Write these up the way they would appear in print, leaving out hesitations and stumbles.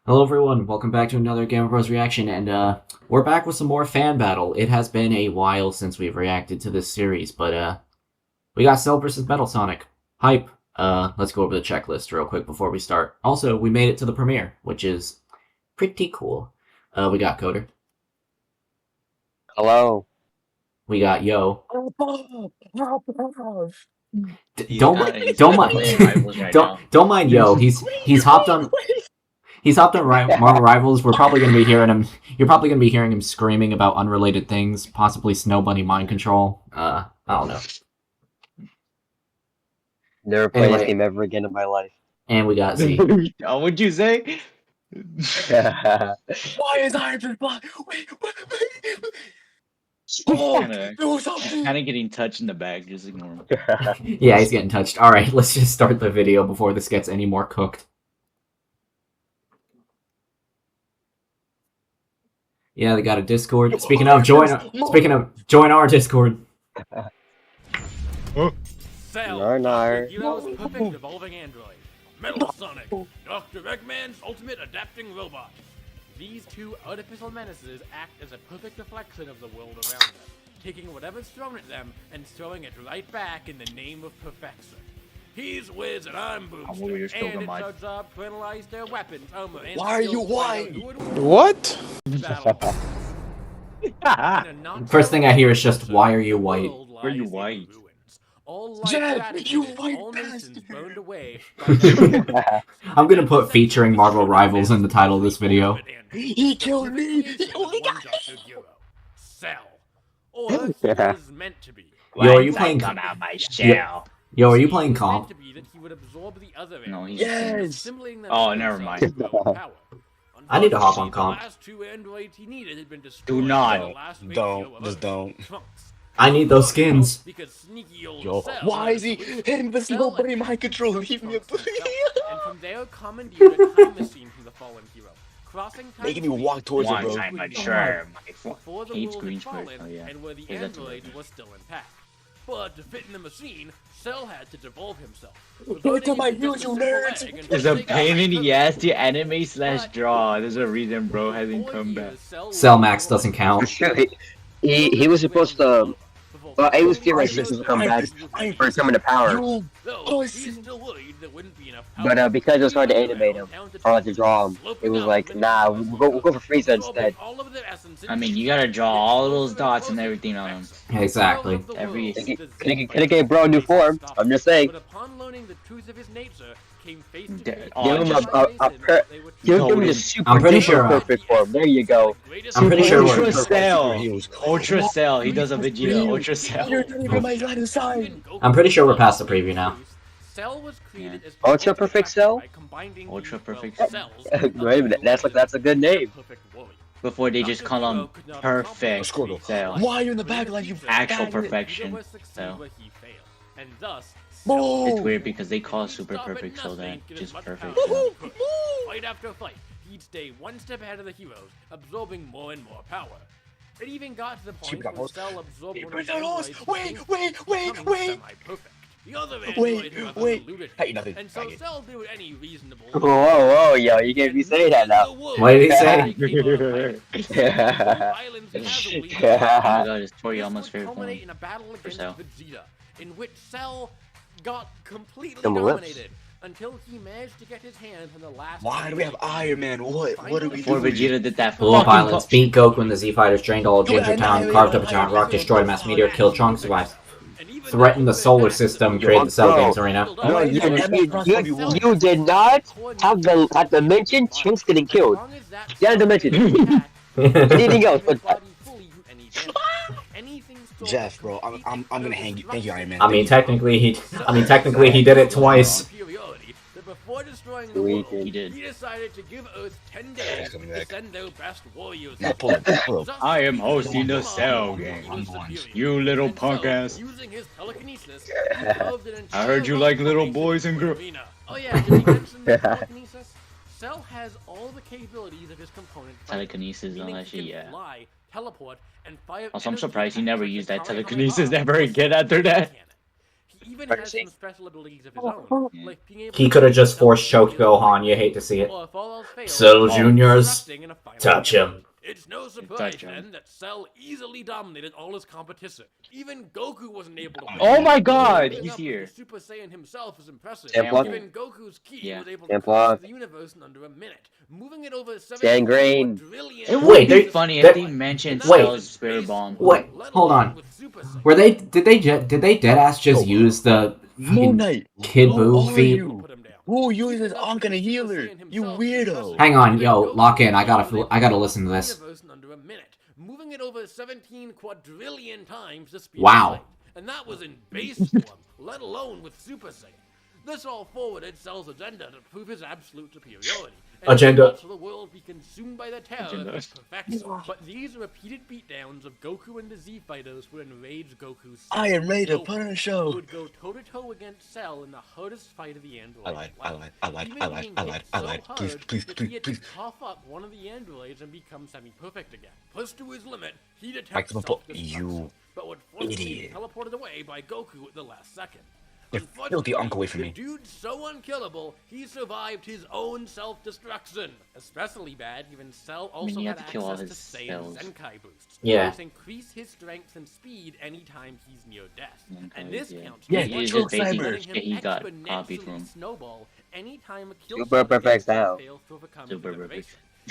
Hello everyone, welcome back to another Gammabros reaction, and we're back with some more fan battle. It has been a while since we've reacted to this series, but we got Cell vs. Metal Sonic. Hype. Let's go over the checklist real quick before we start. Also, we made it to the premiere, which is pretty cool. We got Coder. Hello. We got Yo. He's Don't playing Rivals right now. don't mind Yo. He's hopped on Marvel Rivals. We're probably gonna be hearing him. You're probably gonna be hearing him screaming about unrelated things, possibly Snow Bunny mind control. I don't know. Never play this game ever again in my life. And we got Z. Oh, what'd you say? Why is Iron Block? Wait. Kind of getting touched in the back. Just ignore him. Yeah, he's getting touched. All right, let's just start the video before this gets any more cooked. Yeah, they got a Discord. Speaking of, join our Discord. Cell, Nar. Hero's perfect evolving android. Metal Sonic, Dr. Eggman's ultimate adapting robot. These two artificial menaces act as a perfect reflection of the world around them, taking whatever's thrown at them and throwing it right back in the name of perfection. He's Wiz and I'm Boomster, and it's our job to analyze their weapons, armor, and Why are you white? What? First thing I hear is just, why are you white? Why are you white? Jeff, you white bastard! Burned away I'm gonna put featuring Marvel Rivals in the title of this video. He killed me! He only got me! Cell. Or he was meant to be. Yo, are you playing? Come out my shell. Yo, are you playing comp? No, he's Yes! Oh, never mind. I need to hop on comp. Do not. Don't. Just don't. I need those skins. Yo, why is he hitting the Snow Bunny mind control? Leave me alone. And from there commandeered a time machine from the fallen hero, crossing time Making me walk towards One it, bro. time, I'm sure. before the Hates world green had squares. fallen Oh, yeah. and where the Yeah, that's android was still intact. But to fit in the machine, Cell had to devolve himself. Look at my heels, you nerds! It's a pain in the ass to anime slash draw. There's a reason bro hasn't come back. Cell Max doesn't count. he was supposed to. Well, it was theorized this was to come back for coming to power. But because it was hard to animate him, or like to draw him, it was like, nah, we'll go for Frieza instead. I mean, you gotta draw all those dots and everything on him. Exactly. Could have gave bro a new form. I'm just saying. Give him the super I'm pretty sure. perfect form. There you go. I'm pretty sure. Ultra Cell. Ultra Cell. He does a Vegeta. Ultra Cell. I'm pretty sure we're past the preview now. Cell was created as Ultra Perfect Cell? Ultra Perfect Cell. Wait a minute, that's a good name. Before they just call him Perfect Cell. Why are you in the back like you Actual perfection. So And thus, it's weird because they call Super Perfect so that just perfect. So. Fight after fight, he'd stay one step ahead of the heroes, absorbing more and more power. It even got to the point where Cell absorbed one of the androids. Wait! Semi-perfect. The other android who eluded him. Nothing. And so Cell did any reasonable. Whoa, yo, you can't be saying that now. What did he say? Oh my god, it's Toriyama's favorite one. In a battle against Cell. Vegeta, in which Cell got completely Some lips. dominated until he managed to get his hands on the last. Why do we have Iron Man? What are we Before doing? Vegeta did that Blew up fucking islands, beat Goku when the Z Fighters drained all of Ginger Town, carved up a giant rock, destroyed a mass meteor, killed Trunks, survived, threatened the solar system, created the Cell Games Arena. No, you did not have to mention Trunks getting killed. You had to mention anything else but that. Jeff, bro, I'm gonna hang you. Thank you, Iron Man. I mean, technically he did it twice. Before destroying the Sweet, world, he did. he decided to give Earth 10 days to send their best warriors. Pull up. I am hosting the Cell game. You little punk ass. Using his telekinesis, he carved an I heard you like little boys and girls. Oh yeah, did he mention the telekinesis? Cell has all the capabilities of his component. Telekinesis, meaning unless he she, can fly, teleport, and fire Also, I'm energy surprised he never attacks used that powering telekinesis the ever again after that. He even has some special abilities of his own, like being able He to could have just force choked teleported Gohan. You hate to see it. or if all else fails, Cell Juniors, disrupting in a final touch battle. him. It's no surprise then that Cell easily dominated all his competition. Even Goku wasn't able to win. Oh my god, Keeping he's up with here. the Super Saiyan himself is impressive. Template. Even Goku's ki was able to Template. cross the universe in under a minute, moving it over 7 Gangrene. quadrillion. It would Wait, be they- funny that- if they mentioned Wait. Cell's Spirit Bomb. Wait, hold on. Were they? Did they deadass just use the Moon fucking Knight. Kid Who Buu are feat? you? Who uses Ankh and a healer? You weirdo. Hang on, yo, lock in. I gotta listen to this. Under a minute, moving it over 17 quadrillion times the speed Wow. of light. And that was in base form, let alone with Super Saiyan. This all forwarded Cell's agenda to prove his absolute superiority. And Agenda. so the world be consumed by the terror of his perfection. But these repeated beatdowns of Goku and the Z fighters would enrage Goku's soul. Iron Raider, Goku put on a show. would go toe-to-toe against Cell in the hardest fight of the android's I lied, life. I lied, I lied, Even I lied, being I hit lied, I so lied. hard Please, please, that please, he had please. to cough up one of the androids and become semi-perfect again. Pushed to his limit, he'd attempt Maximum po- self-destruction, you but would fortunately be idiot. teleported away by Goku at the last second. Get the Ankh away from the me. dude's so unkillable, he survived his own self-destruction. Especially bad, even Cell also you had have to kill all access to his Saiyan cells. Zenkai boosts. Yeah. Which increase his strength and speed anytime he's near death. Okay, And this yeah. counts Yeah, for He True just basically Cyber. letting him he got copied exponentially from. snowball anytime a kill Super shot perfect against him style. fails to overcome Super his perfect.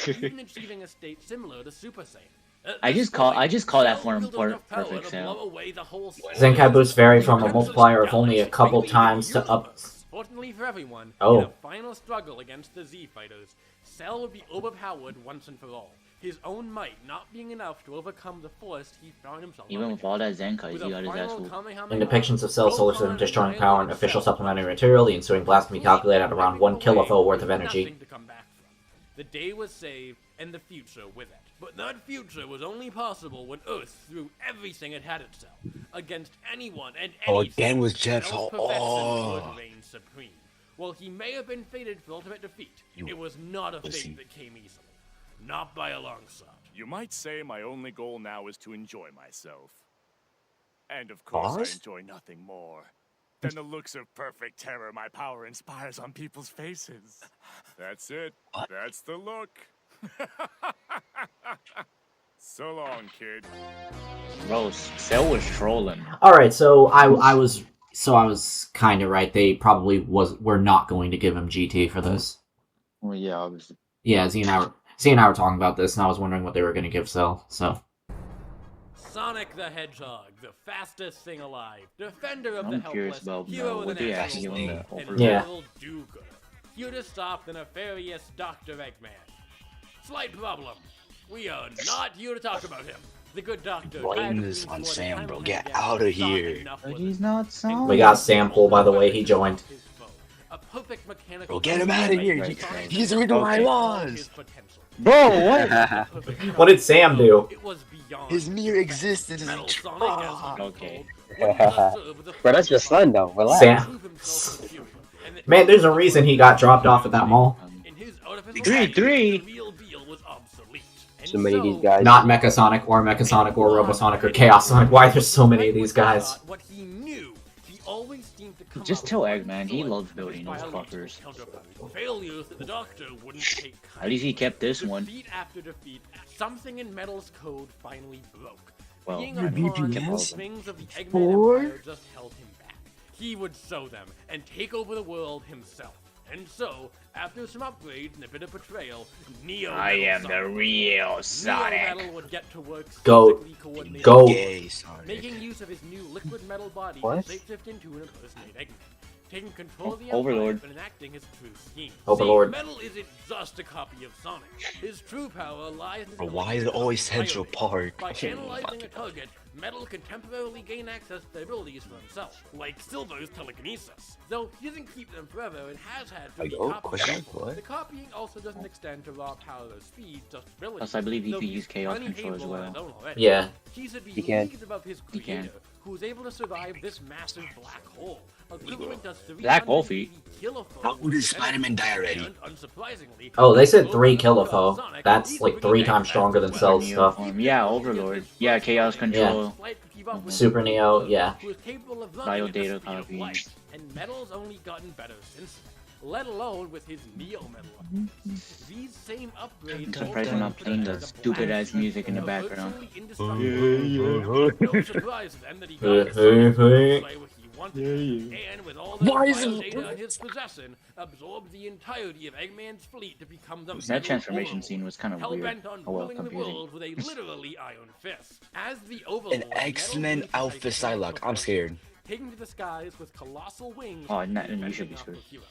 innovation, even achieving a state similar to Super Saiyan. At I this just call point, that Cell form wielded for enough power perfect to cell. blow away the whole Zenkai boosts vary from a Crimson multiplier of only a Galaxy, couple maybe times even to up. universe. Fortunately for everyone, Oh. in a final struggle against the Z fighters, Cell would be overpowered once and for all. His own might not being enough to overcome the force he found himself Even up with all against. that Zenkai, With he a got his ass final whooped. Kamehameha, In depictions of Cell's solar system destroying power and official supplementary material, the ensuing blast can be calculated at around 1 kilofo worth of energy. Nothing to come back from. The day was saved, and the future with it. But that future was only possible when Earth threw everything it had itself against anyone and Oh, anything. again with Cell's Jetfall. perfection Oh. would reign supreme. While he may have been fated for ultimate defeat, You it was not a pussy. fate that came easily. Not by a long shot. You might say my only goal now is to enjoy myself. And of course, Pause? I enjoy nothing more than the looks of perfect terror my power inspires on people's faces. That's it. What? That's the look. So long, kid. Bro, Cell was trolling. All right, so I was kind of right. They probably were not going to give him GT for this. Well, yeah, obviously. Yeah, Z and I were talking about this, and I was wondering what they were going to give Cell. So Sonic the Hedgehog, the fastest thing alive, defender of the I'm helpless, curious about hero of what the they natural actually world, want to and offer. Yeah. little do-gooder. Here to stop the nefarious Dr. Eggman. Slight problem. We are not here to talk about him. The good doctor. Blame this on Sam, bro. Get out of here. But he's not Sonic. we got Sample, by the way. He joined. A perfect mechanical Bro, get him out of here. Right, He- He's the reason why I lost. Bro, what? What did Sam do? It was beyond His mere existence is Metal a Sonic as ah. he was Okay. called. Bro, that's your son, though. Relax. Sam. Man, there's a reason he got dropped off at that mall. In his artificial 3-3. body, the real deal was obsolete. And So many of these so, guys. Not Mechasonic or Mechasonic or Robosonic or Chaos Sonic. Why there's so many of these guys? What he knew, he always seemed to come Just up tell with Eggman, he joy loves with building those biological fuckers. counterparts. Failures that the doctor wouldn't take At least he kept this one. Defeat after defeat, something in Metal's code finally broke. Well, Being your a pawn BPS? in the swings of the Eggman Empire just held him back. He would sow them and take over the world himself. And so, after some upgrades and a bit of betrayal, Neo real Metal would get to work Go- specifically coordinating go- Gay Sonic. making use of his new liquid metal body What? to shapeshift into an impersonate Eggman, taking control of the Overlord. Empire and enacting his true scheme. Overlord. See, Metal isn't just a copy of Sonic. His true power lies in his Bro, why ability is it to always annihilate. Central Park? By Oh analyzing my a target, Metal can temporarily gain access to their abilities for himself, like Silver's telekinesis. Though he doesn't keep them forever and has had to Like, be oh, copied question? before, What? the copying also doesn't extend to raw power or speed, just ability. Plus, I believe he Though could he's use Chaos plenty Control as capable on well. his own already. Yeah. He should be He can. leagues above his He can. creator, who was able to survive this massive black hole, equivalent to 380 Black hole feet. kilophone. How did Spider-Man die already? And unsurprisingly, Oh, they said 3 kilopho. That's like 3 times stronger than Cell's Neo stuff. form. Yeah, Overlord. Yeah, Chaos Control. Super Neo, yeah. who is capable of Bio running at the data speed of copy. light, and Metal's only gotten better since then, let alone with his Neo Metal. These same upgrades. I'm surprised I'm not playing the stupid ass music in the background. No surprise then that he got his son to play what he wanted, and with all the Why is bio it- data in his possession, absorbed the entirety of Eggman's fleet to become the That Metal transformation Overlord, scene was kind of weird. hell-bent on Oh well, ruling the confusing. world with a literally iron fist. As the Overlord, An X-Men Metal Alpha faces Psylocke. I'm scared. taking to the skies with colossal wings. Oh, and not- then you should be defending our screwed. heroes.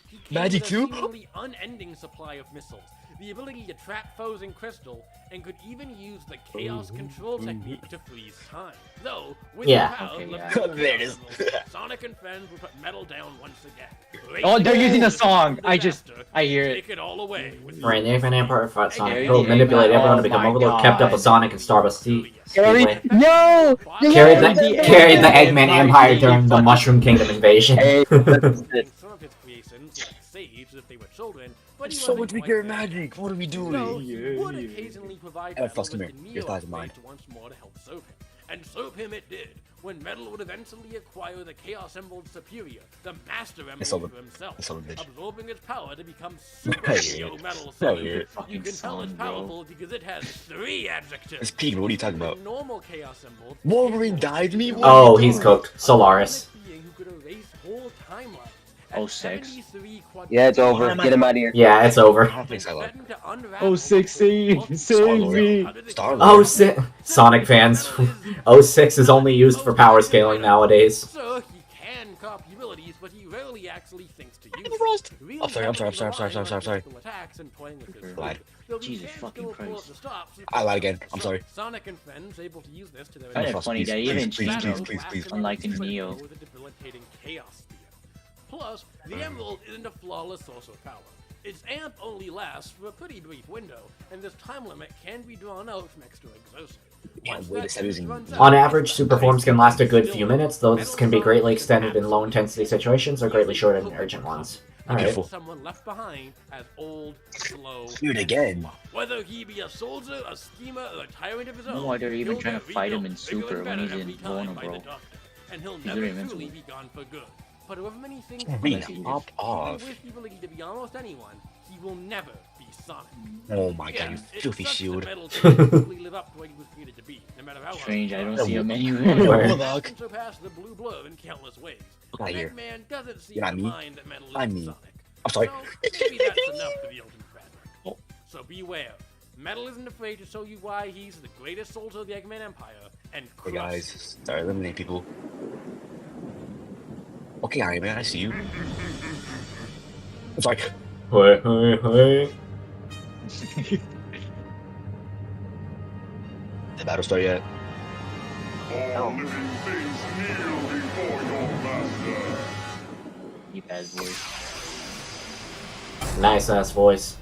He came Magic with a too? seemingly unending supply of missiles, the ability to trap foes in crystal, and could even use the chaos control technique to freeze time. Though, with Yeah. the power Okay, left yeah. in the There it chaos is. emerald, Sonic and friends will put Metal down once again. Oh, they're using a Racing song. disaster, I hear it. Take it all away with Right, the Eggman Empire fought Sonic. Gary He'll the manipulate Eggman. everyone to Oh become my Overlord, kept up God. with Sonic and Stardust Gary, Speedway. no! Carried the, the carried the Eggman Eggman Empire Empire team, during the fucking- Mushroom Kingdom invasion. Hey, Some of his creations, like Sage, if they were children, but he So wasn't much quite bigger there. magic. What are we Though doing? he would occasionally provide Ed, Metal Fox, come with here. the Your Neo thighs are mine. upgrades once more to help soap him. And soap him it did, when Metal would eventually acquire the Chaos Emerald Superior, the Master It's Emerald over. for himself, It's over, bitch. absorbing its power to become Super Yeah. Neo Metal Yeah, Sonic. yeah. You Fucking can tell it's song, bro. powerful because it has 3 adjectives. It's Pete, what are you talking The about? normal Chaos Emerald is Wolverine capable of died me? creating What are Oh, you he's doing? cooked. Solaris. a being who could erase whole timelines. Oh, At 6. 73 yeah, it's over. Get him out of here. Yeah, it's over. I don't think Psylocke. Oh, 16. Save me. Star-Lord. Oh, Sonic fans. 06 is only used for power scaling nowadays. So he can copy abilities, but he rarely actually thinks to use Roast. them. Really I'm sorry, I'm sorry, I'm heavily sorry, I'm sorry, I'm sorry, I'm sorry. relying on attacks and toying with his Lied. food. Though he Jesus can fucking still pull Christ. up the stops and I lied focus again. I'm sorry. Sonic and friends able to use this to their Kind of Frost, funny please, that please, even please, Shadow, please, please. unlike in Neo. with a debilitating chaos spear. Plus, the Emerald isn't a flawless source of power. Its amp only lasts for a pretty brief window, and this time limit can be drawn out from extra exhaustion. Can't Once wait to that start using runs out, On average, super forms can last a good few minutes, though this can be greatly extended in low-intensity situations or greatly shortened in urgent ones. Alright. Beautiful. Someone left behind as old, slow. Do it again. Whether he be a soldier, a schemer, or a tyrant of his own. know why they're even he'll trying to get fight him rebuilt in bigger Super and when better he's every time by invulnerable. the Doctor, and he'll He's never very truly invincible. be gone for good. But however many things Reed, Yes, he is. pop off. even with the ability to be almost anyone, he will never be Sonic. Oh my god, you Yes, it filthy sucks that shield. Metal can't truly live up to what he was created to be, no matter how hard Strange, he I don't tries. see him Where? anywhere. Look. Can surpass the blue blur in countless ways. Look out here. Eggman doesn't seem You're not to me. mind that Metal I'm is me. Sonic. I'm sorry. So maybe that's enough for the Ultimate Frederick. Oh. So beware. Metal isn't afraid to show you why he's the greatest soldier of the Eggman Empire, and Hey crush guys, start eliminating people. Okay, Iron Man, I see you. I'm sorry. Hey, hey, hey. The battle start yet? Deep ass voice. Nice ass voice.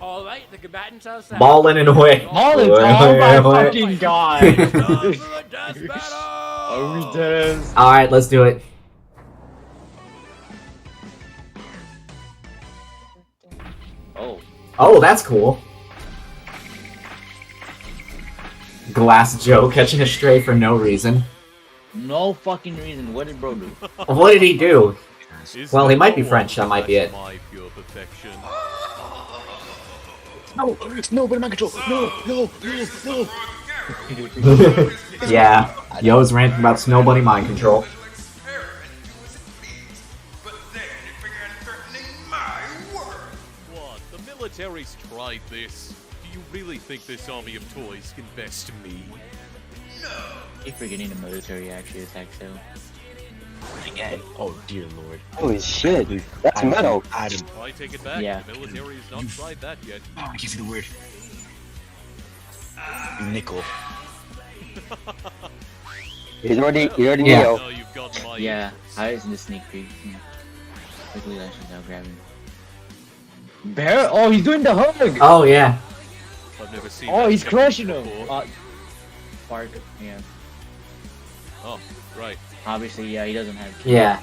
Alright, the combatants are set. Ballin' and away. Mullins, Wait, oh wait, my wait. fucking god! Time for a death battle! Are we dead? Alright, let's do it. Oh, Oh, that's cool. Glass Joe catching a stray for no reason. no fucking reason. What did bro do? What did he do? Well, he might be French, that might be it. My pure perfection. No, no, but in my control. No, no, no, no. Yeah, Yo's ranting about Snow Bunny mind control. What? The military's tried this. Do you really think this army of toys can best me? Keep forgetting the military actually attacks him. Again. Oh dear lord. Holy shit. That's metal. Adam. I take it back. Yeah. The military has not tried that yet. Oh, I can't see the word. Nickel. He's already Yeah. Neo. Now you've got my Yeah, ears. I was in the sneak peek. Quickly lashes out, grabbing. Bear? Oh, he's doing the hug! Oh, yeah. I've never seen Oh, that he's technique crushing him! before. Spark, yeah. Oh, right. Obviously, yeah, he doesn't have Yeah.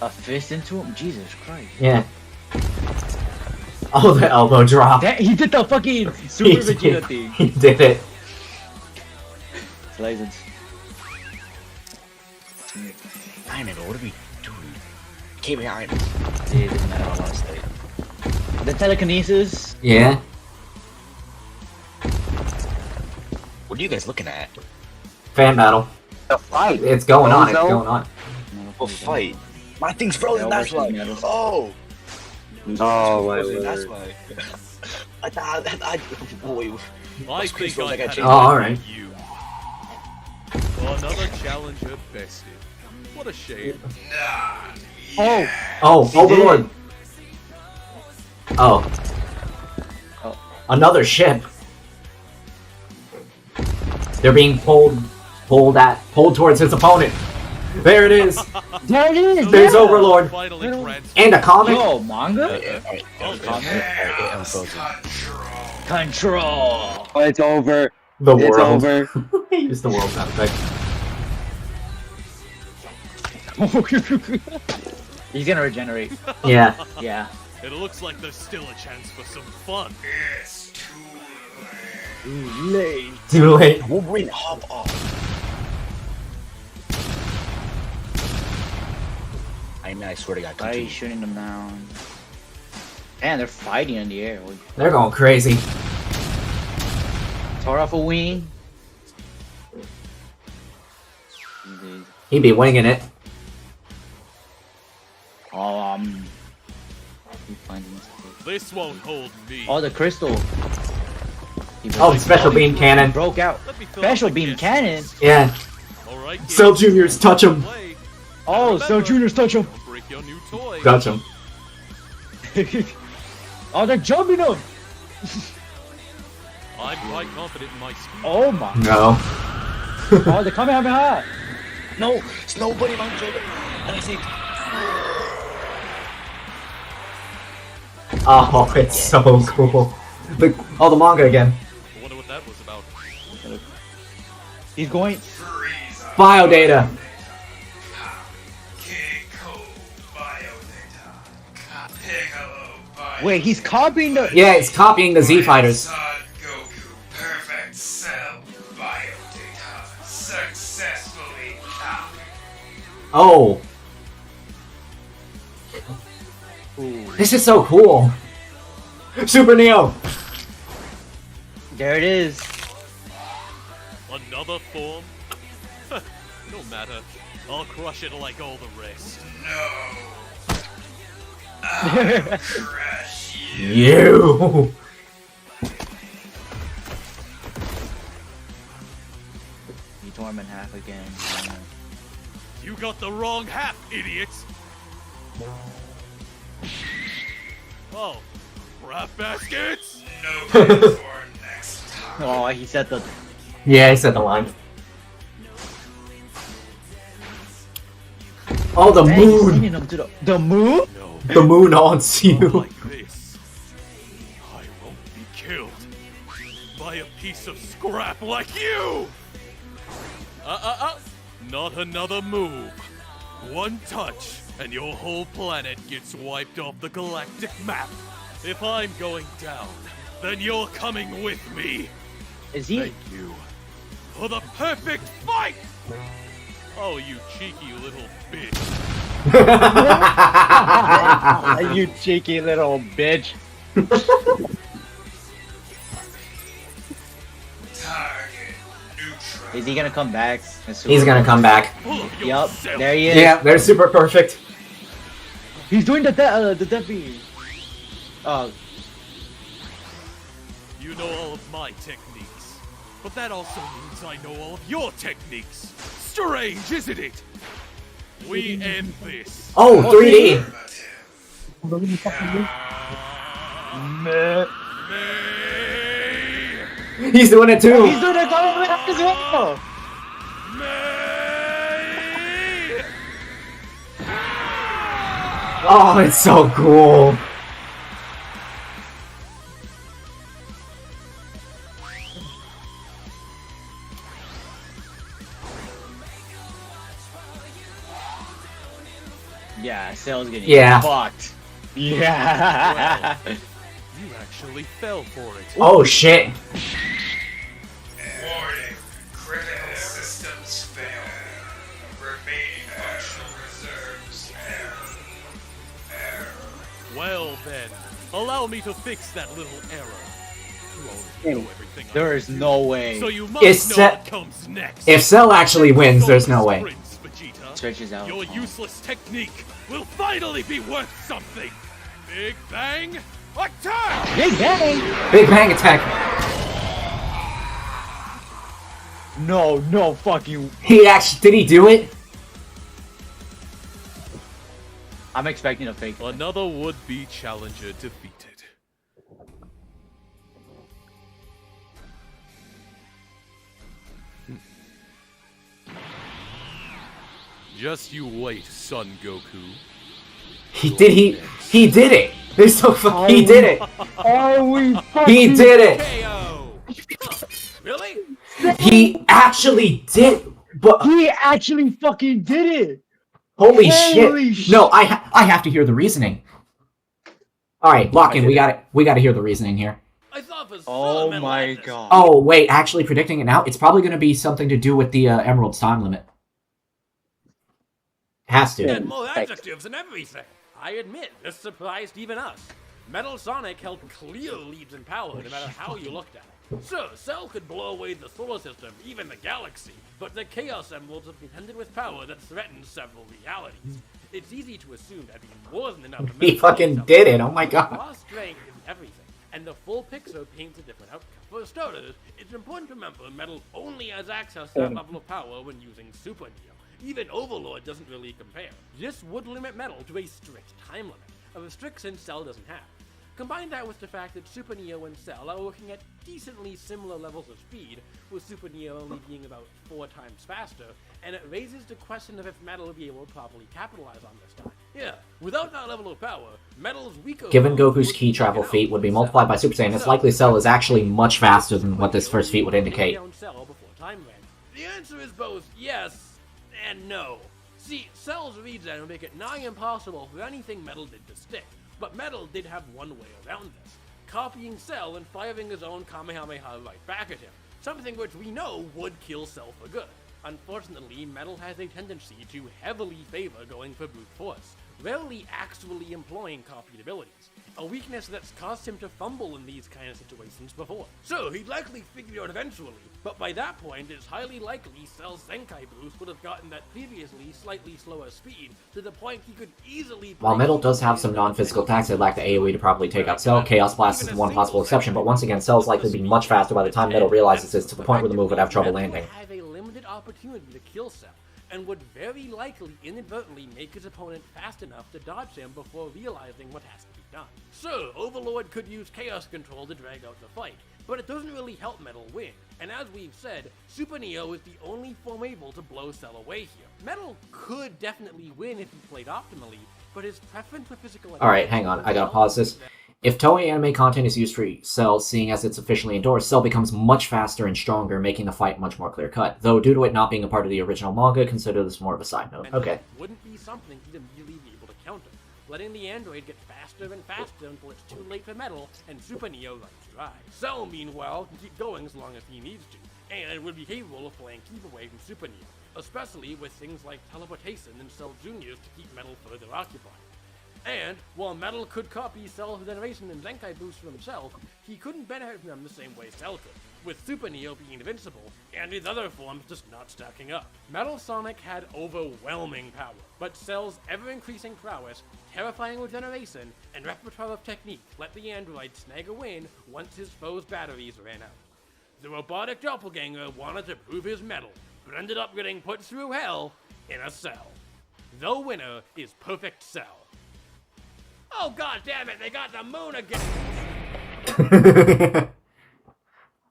a fist into him. Jesus Christ! Yeah. Oh, the elbow drop. That, he did the fucking Super Vegeta thing. He did it. License. Iron Man, what are we doing? Came behind. It doesn't matter what I want to say. The telekinesis. Yeah. What are you guys looking at? Fan battle. The fight. It's going on. It's Bozo. going on. What fight? My thing's frozen, Yeah, that's why. metal. Oh! Oh my Frozen, that's word. why. I boy. I Squeeze think froze, I I got had changed. Oh, alright. you. Another challenger bested. What a shame. Oh, Oh, Overlord. Oh. Oh. Another ship. They're being pulled towards his opponent. There it is. there it is. There's yeah. Overlord. Finally transferred. And a comic. Yo, manga. Alright, I'm frozen. Control. Oh, it's over. The It's world. over. Use the world sound effect. He's gonna regenerate. Yeah. Yeah. It looks like there's still a chance for some fun. Late. Too late. Wolverine, hop off. I mean, I swear to God, Why are you continue. shooting them down? Man, they're fighting in the air. They're going crazy. Tore off a wing. He'd be winging it. Oh, This won't hold me. oh, the crystal. Oh, special beam cannon. Broke out. Let me fill Special out the beam kit. cannon. Yeah. Alright, kids. Cell Juniors, touch him. Play. Oh, so Remember, Juniors touch him. Don't break your new toy. Touch him. Oh, they're jumping him. I'm quite confident in my speed. Oh my. No. Oh, they're coming out behind. No, it's nobody on shoulder. And I think, Oh, it's so cool. The manga again. I wonder what that was about. He's going. Biodata. Wait, he's copying the. Yeah, it's copying the Z Fighters. Goku Perfect Cell Biodata successfully copied. Oh. This is so cool. Super Neo. There it is. Another form? No matter. I'll crush it like all the rest. No. Crush you. You. He tore him in half again. You got the wrong half, idiots! Oh, crap baskets? No good for next time. Oh, he said the. Yeah, he said the line. Oh, the Man, he's moon. sending him to the moon. No, The moon haunts not you. like this. I won't be killed by a piece of scrap like you! Not another move. One touch, and your whole planet gets wiped off the galactic map. If I'm going down, then you're coming with me. Is he? Thank you for the perfect fight! Oh, you cheeky little bitch. You cheeky little bitch. Target neutral. Is he gonna come back? He's gonna come back. Full of Yup, yourself. there he is. Yeah, they're super perfect. He's doing the death beam. Oh, You know all of my techniques, but that also means I know all of your techniques. Strange, isn't it? We end this. Oh, 3D. May. He's doing it too. he's doing the coming as well. May. Oh, it's so cool. Cell's getting Yeah. fucked. Yeah. You actually fell for it. Oh shit. Warning. Critical systems fail. Remaining functional reserves. Error. Well then, allow me to fix that little error. You already know everything. There is no way. So you must It's know what comes next. If Cell actually wins, there's no way. Sprints, Vegeta. Stretches out. Your useless technique will finally be worth something. Big Bang attack! Big Bang! Big Bang attack. No, fuck you. He actually did he do it? I'm expecting a fake. Another would-be challenger defeated. Just you wait, Son Goku. He did it. There's so he did it. Oh, we He did it. KO! Really? He actually did. But He actually fucking did it. holy Holy shit! No, I have to hear the reasoning. All right, lock in. We got to hear the reasoning here. I thought for Oh some my Atlantis. god. Oh wait, actually predicting it now. It's probably going to be something to do with the Emerald's time limit. Has to. And more adjectives and everything. I admit, this surprised even us. Metal Sonic held clear leads in power no matter how you looked at it. Sure, Cell could blow away the solar system, even the galaxy, but the Chaos Emeralds are contended with power that threatens several realities. It's easy to assume that'd be more than enough to He fucking did it. Oh my god. Raw strength is everything, and the full picture paints a different outcome. For starters, it's important to remember Metal only has access to that level of power when using Super Neo. Even Overlord doesn't really compare. This would limit Metal to a strict time limit, a restriction Cell doesn't have. Combine that with the fact that Super Neo and Cell are working at decently similar levels of speed, with Super Neo only being about 4 times faster, and it raises the question of if Metal will be able to properly capitalize on this time. Yeah, without that level of power, Metal's weaker... Given Goku's key travel feat would be multiplied by Super Saiyan, it's likely Cell is actually much faster than what this first feat would indicate. The answer is both yes and no. See, Cell's regen would make it nigh impossible for anything Metal did to stick, but Metal did have one way around this, copying Cell and firing his own Kamehameha right back at him, something which we know would kill Cell for good. Unfortunately, Metal has a tendency to heavily favor going for brute force, rarely actually employing copied abilities, a weakness that's caused him to fumble in these kind of situations before. So he'd likely figure it out eventually, but by that point it's highly likely Cell's Zenkai boost would have gotten that previously slightly slower speed to the point he could easily... While Metal does have some non-physical attacks that lack the AoE to properly take out Cell, Chaos Blast is the one possible exception, but once again, Cell's likely to be much faster by the time Metal realizes this, to the point where the move would have trouble landing. Have a limited opportunity to kill Cell, and would very likely inadvertently make his opponent fast enough to dodge him before realizing what has to be done. So, Overlord could use Chaos Control to drag out the fight, but it doesn't really help Metal win, and as we've said, Super Neo is the only form able to blow Cell away here. Metal could definitely win if he played optimally, but his preference for physical... Alright, hang on, I gotta pause this. If Toei anime content is used for Cell, seeing as it's officially endorsed, Cell becomes much faster and stronger, making the fight much more clear-cut. Though, due to it not being a part of the original manga, consider this more of a side note. Okay. Wouldn't be something he'd immediately be able to counter, letting the android get faster and faster until it's too late for Metal, and Super Neo runs dry. Cell, meanwhile, can keep going as long as he needs to, and would be capable of playing keep away from Super Neo, especially with things like teleportation and Cell Juniors to keep Metal further occupied. And, while Metal could copy Cell's generation and Zenkai boost from himself, he couldn't benefit from them the same way Cell could, with Super Neo being invincible, and his other forms just not stacking up. Metal Sonic had overwhelming power, but Cell's ever-increasing prowess, terrifying regeneration, and repertoire of technique let the android snag a win once his foe's batteries ran out. The robotic doppelganger wanted to prove his mettle, but ended up getting put through hell in a cell. The winner is Perfect Cell. Oh god damn it, they got the moon again!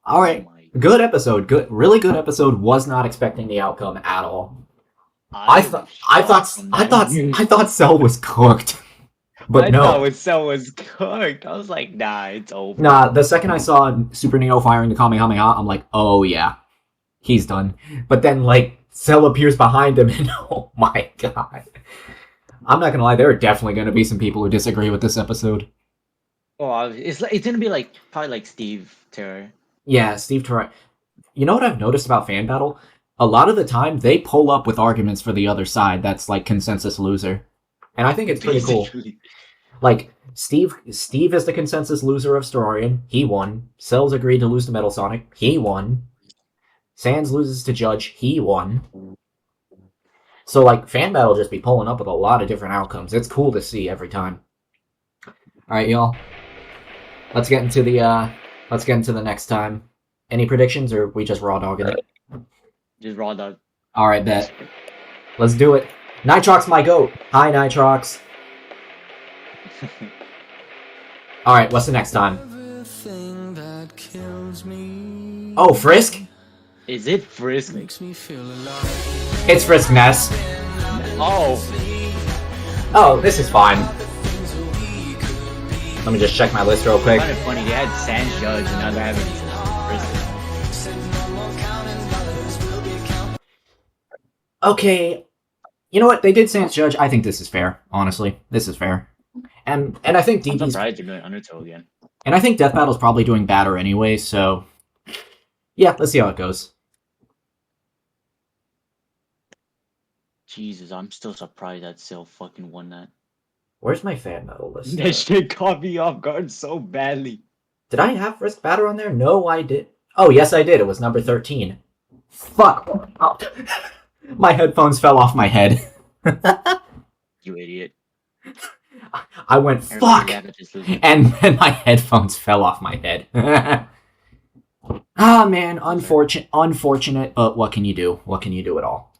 Alright, good episode, really good episode. Was not expecting the outcome at all. I thought Cell was cooked. But no. I thought Cell was cooked. I was like, nah, it's over. Nah, the second I saw Super Neo firing the Kamehameha, I'm like, oh yeah, he's done. But then, like, Cell appears behind him and oh my god. I'm not gonna lie, there are definitely gonna be some people who disagree with this episode. Oh, it's gonna be like probably like Steve Terror. Yeah, Steve Terrell. You know what I've noticed about Fan Battle? A lot of the time, they pull up with arguments for the other side that's like consensus loser. And I think it's pretty cool. Basically. Like, Steve is the consensus loser of Storarian. He won. Cells agreed to lose to Metal Sonic. He won. Sans loses to Judge. He won. So, like, Fan Battle just be pulling up with a lot of different outcomes. It's cool to see every time. Alright, y'all. Let's get into the next time. Any predictions, or we just raw dogging it? Just raw dog. Alright, bet. Let's do it. Nitrox my goat. Hi, Nitrox. Alright, what's the next time? Oh, Frisk? Is it Frisk? It's Frisk Ness. Oh. Oh, this is fine. Let me just check my list real quick. Kind of funny. They had Sans Judge, and now they're having Frisk. Okay. You know what? They did Sans Judge. I think this is fair, honestly. This is fair. And I think I'm DD's... surprised they're doing Undertow again. And I think Death Battle's probably doing better anyway, so... Yeah, let's see how it goes. Jesus, I'm still surprised that Cell fucking won that. Where's my Fan Battle list? That shit caught me off guard so badly. Did I have Frisk Batter on there? No, I did. Oh, yes, I did. It was number 13. Fuck. Oh. My headphones fell off my head. You idiot. I went, fuck! And then my headphones fell off my head. Ah, man, unfortunate, but what can you do? What can you do at all?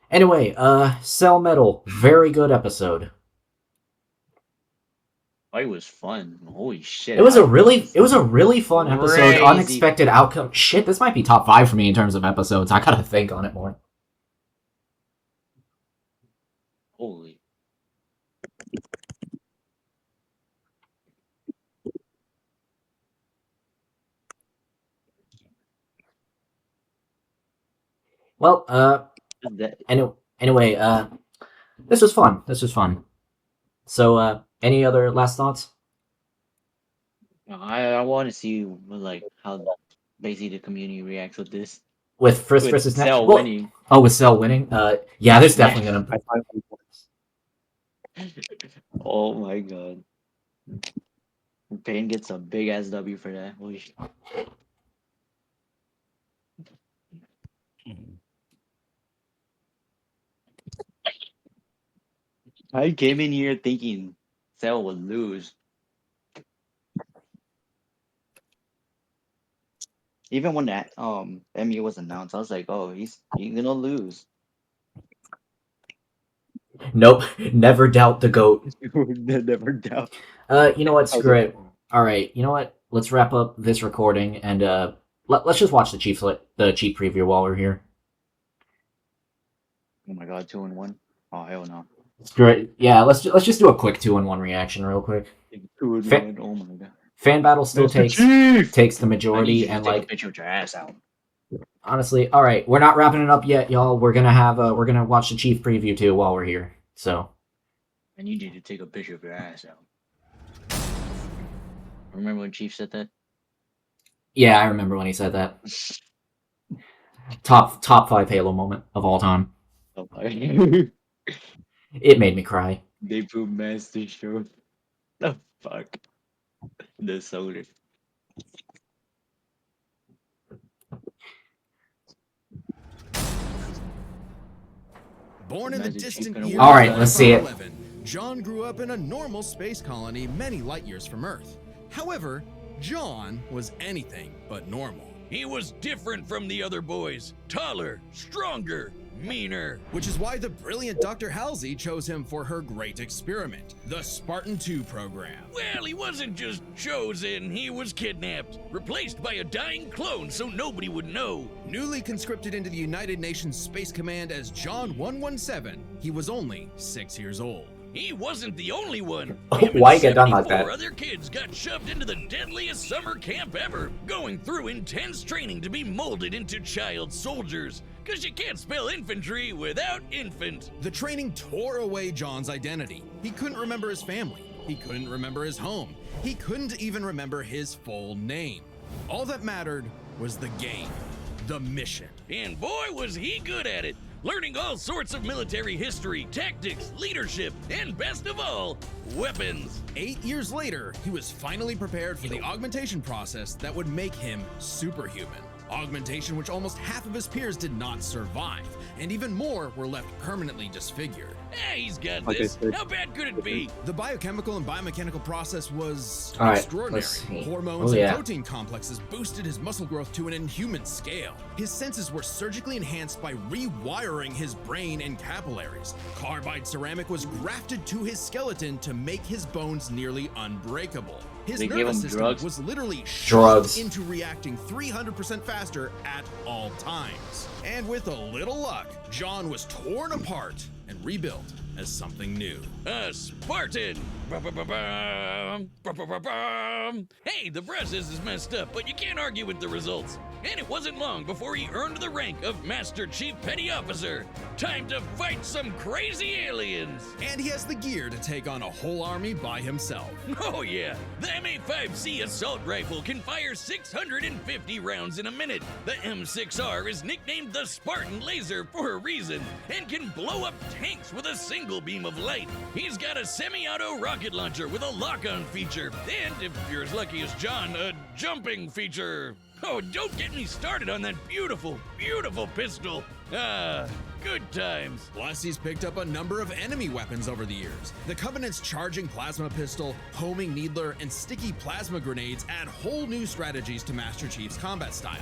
Anyway, Cell Metal, very good episode. It was fun. Holy shit. It was a really fun episode. Crazy. Unexpected outcome. Shit, this might be top 5 for me in terms of episodes. I gotta think on it more. Holy. Well, anyway, this was fun. So, any other last thoughts? I want to see like how basically the community reacts with this. With Frisk versus Cell Net? winning. Oh, with Cell winning? Yeah, there's definitely gonna be... Oh my god. Pain gets a big ass W for that. Holy shit. I came in here thinking Cell would lose. Even when that MU was announced, I was like, oh, he's gonna lose. Nope, never doubt the GOAT. Never doubt. You know what, screw it. Alright, you know what? Let's wrap up this recording and let's just watch the cheap preview while we're here. Oh my god, 2-1. Oh hell no. Screw it. Yeah, let's just do a quick 2-1 reaction real quick. 2-1. Oh my god. Fan Battle still takes the majority, and like, picture with your ass out. Honestly, all right, we're not wrapping it up yet, y'all. We're gonna watch the Chief preview too while we're here. So, and you need to take a picture of your ass out. Remember when Chief said that? Yeah, I remember when he said that. Top 5 Halo moment of all time. Oh my. It made me cry. They put Master Show. The fuck. The soda. Born in the distant year all right, let's see it. John grew up in a normal space colony many light years from Earth. However, John was anything but normal. He was different from the other boys. Taller, stronger, meaner. Which is why the brilliant Dr. Halsey chose him for her great experiment, the Spartan 2 program. Well, he wasn't just chosen, he was kidnapped, replaced by a dying clone so nobody would know. Newly conscripted into the United Nations Space Command as John 117, he was only 6 years old. He wasn't the only one. Why get done like that? 74 other kids got shoved into the deadliest summer camp ever, going through intense training to be molded into child soldiers. Cause you can't spell infantry without infant. The training tore away John's identity. He couldn't remember his family. He couldn't remember his home. He couldn't even remember his full name. All that mattered was the game, the mission. And boy, was he good at it. Learning all sorts of military history, tactics, leadership, and best of all, weapons. 8 years later, he was finally prepared for the augmentation process that would make him superhuman. Augmentation which almost half of his peers did not survive, and even more were left permanently disfigured. He's got this. How bad could it be? The biochemical and biomechanical process was All right, extraordinary. let's see. Hormones Oh, yeah. and protein complexes boosted his muscle growth to an inhuman scale. His senses were surgically enhanced by rewiring his brain and capillaries. Carbide ceramic was grafted to his skeleton to make his bones nearly unbreakable. His They gave nervous him system drugs? was literally Drugs. shocked into reacting 300% faster at all times. And with a little luck, John was torn apart and rebuilt as something new. A Spartan! Ba-ba-ba-bum, ba-ba-ba-bum. Hey, the process is messed up, but you can't argue with the results. And it wasn't long before he earned the rank of Master Chief Petty Officer. Time to fight some crazy aliens! And he has the gear to take on a whole army by himself. Oh yeah, the M85C assault rifle can fire 650 rounds in a minute. The M6R is nicknamed the Spartan Laser for a reason and can blow up tanks with a single beam of light. He's got a semi-auto rocket launcher with a lock-on feature, and if you're as lucky as John, a jumping feature. Oh, don't get me started on that beautiful, beautiful pistol. Good times. Plus, he's picked up a number of enemy weapons over the years. The Covenant's charging plasma pistol, homing needler, and sticky plasma grenades add whole new strategies to Master Chief's combat style.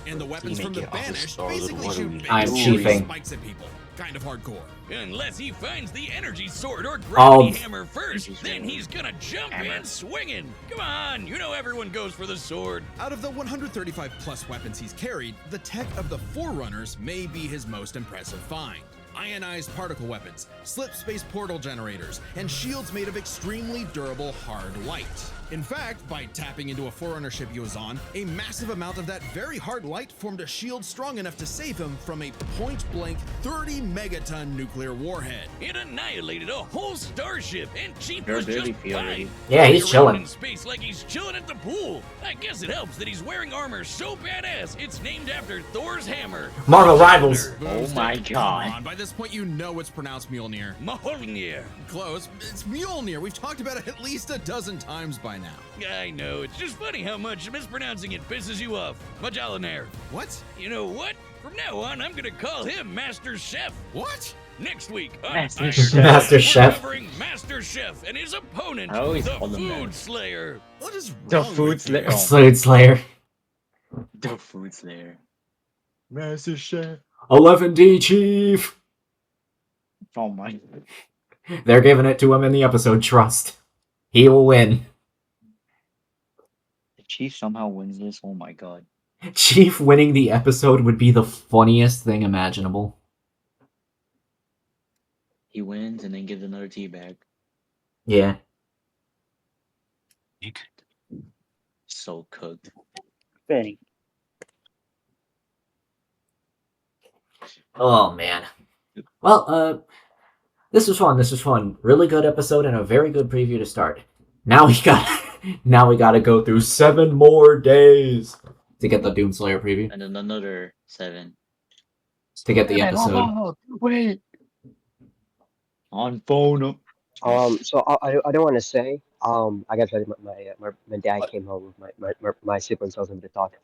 And the weapons from the Banished basically shoot big I'm chiefing. spikes at people. Kind of hardcore. Unless he finds the energy sword or Oh. gravity hammer first, then he's gonna jump in swinging. Come on, you know everyone goes for the sword. Out of the 135 plus weapons he's carried, the tech of the Forerunners may be his most impressive find. Ionized particle weapons, slip space portal generators, and shields made of extremely durable hard light. In fact, by tapping into a Forerunner ship he was on, a massive amount of that very hard light formed a shield strong enough to save him from a point-blank 30 megaton nuclear warhead. It annihilated a whole starship, and Chief You're was really just feel fine. ready. Yeah, he's Around chilling. in space like he's chilling at the pool. I guess it helps that he's wearing armor so badass it's named after Thor's hammer. Marvel Rivals. Oh my Come god. on, by this point you know it's pronounced Mjolnir. Mjolnir. Close, it's Mjolnir. We've talked about it at least a dozen times by now. I know, it's just funny how much mispronouncing it pisses you off. Mjolnir. What? You know what? From now on, I'm gonna call him Master Chef. What? Next week on Master Iron Chef. Man, Master we're Chef. covering Master Chef and his opponent, I always the call them Food that. Slayer. What is The wrong Food with you? Slayer. Oh. Slade Slayer. The Food Slayer. Master Chef. 11D Chief. Oh my. They're giving it to him in the episode. Trust. He will win. The Chief somehow wins this. Oh my god. Chief winning the episode would be the funniest thing imaginable. He wins and then gives another tea bag. Yeah. So cooked. Dang. Oh, man. Well, this was fun. This was fun. Really good episode and a very good preview to start. Now we gotta go through 7 more days to get the Doomslayer preview. And then another 7. To get the episode. Wait. On phone. So I don't want to say. I guess my dad came home with my siblings. So I was able to talk.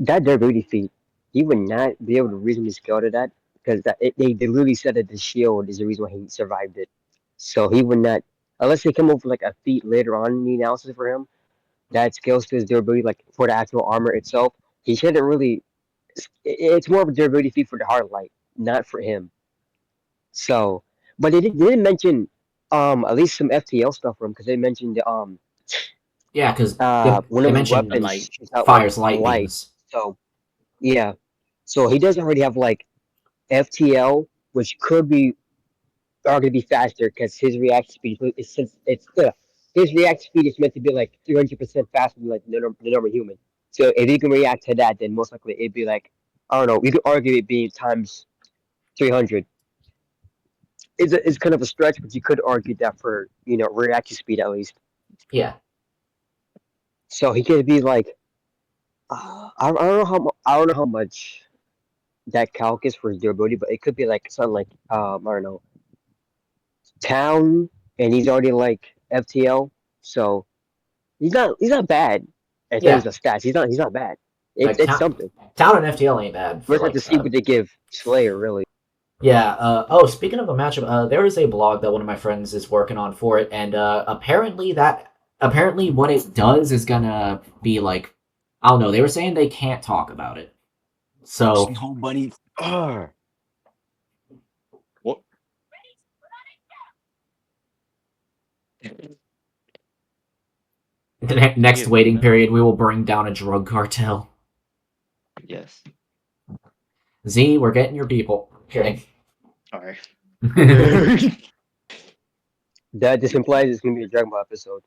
That durability feat, he would not be able to reasonably scale to that because they literally said that the shield is the reason why he survived it. So he would not, unless they come up with like a feat later on in the analysis for him that scales to his durability, like for the actual armor itself. He shouldn't really. It's more of a durability feat for the hard light, not for him. So, but they didn't mention at least some FTL stuff for him because they mentioned Yeah, because one they of his mentioned weapons shoots out, fires like, light light. beams. So yeah, so he doesn't already have like FTL, which could be arguably faster because his reaction speed is his react speed is meant to be like 300% faster than like the normal human. So if he can react to that, then most likely it'd be like I don't know. You could argue it being times 300. It's kind of a stretch, but you could argue that for reaction speed at least. Yeah. So he could be like, I don't know I don't know how much that calc is for his durability, but it could be like something like I don't know, town, and he's already like FTL, so he's not bad in terms Yeah. of stats. He's not bad. Like It's something. Town and FTL ain't bad We're for going to like see what they give Slayer really. yeah. Oh, speaking of a matchup, there is a blog that one of my friends is working on for it, and apparently what it does is gonna be like, I don't know. They were saying they can't talk about it, so Snow bunny. What? the next Yeah, waiting man. period, we will bring down a drug cartel. Yes. Z, we're getting your people. Kidding. Alright. That just implies it's gonna be a Dragon Ball episode.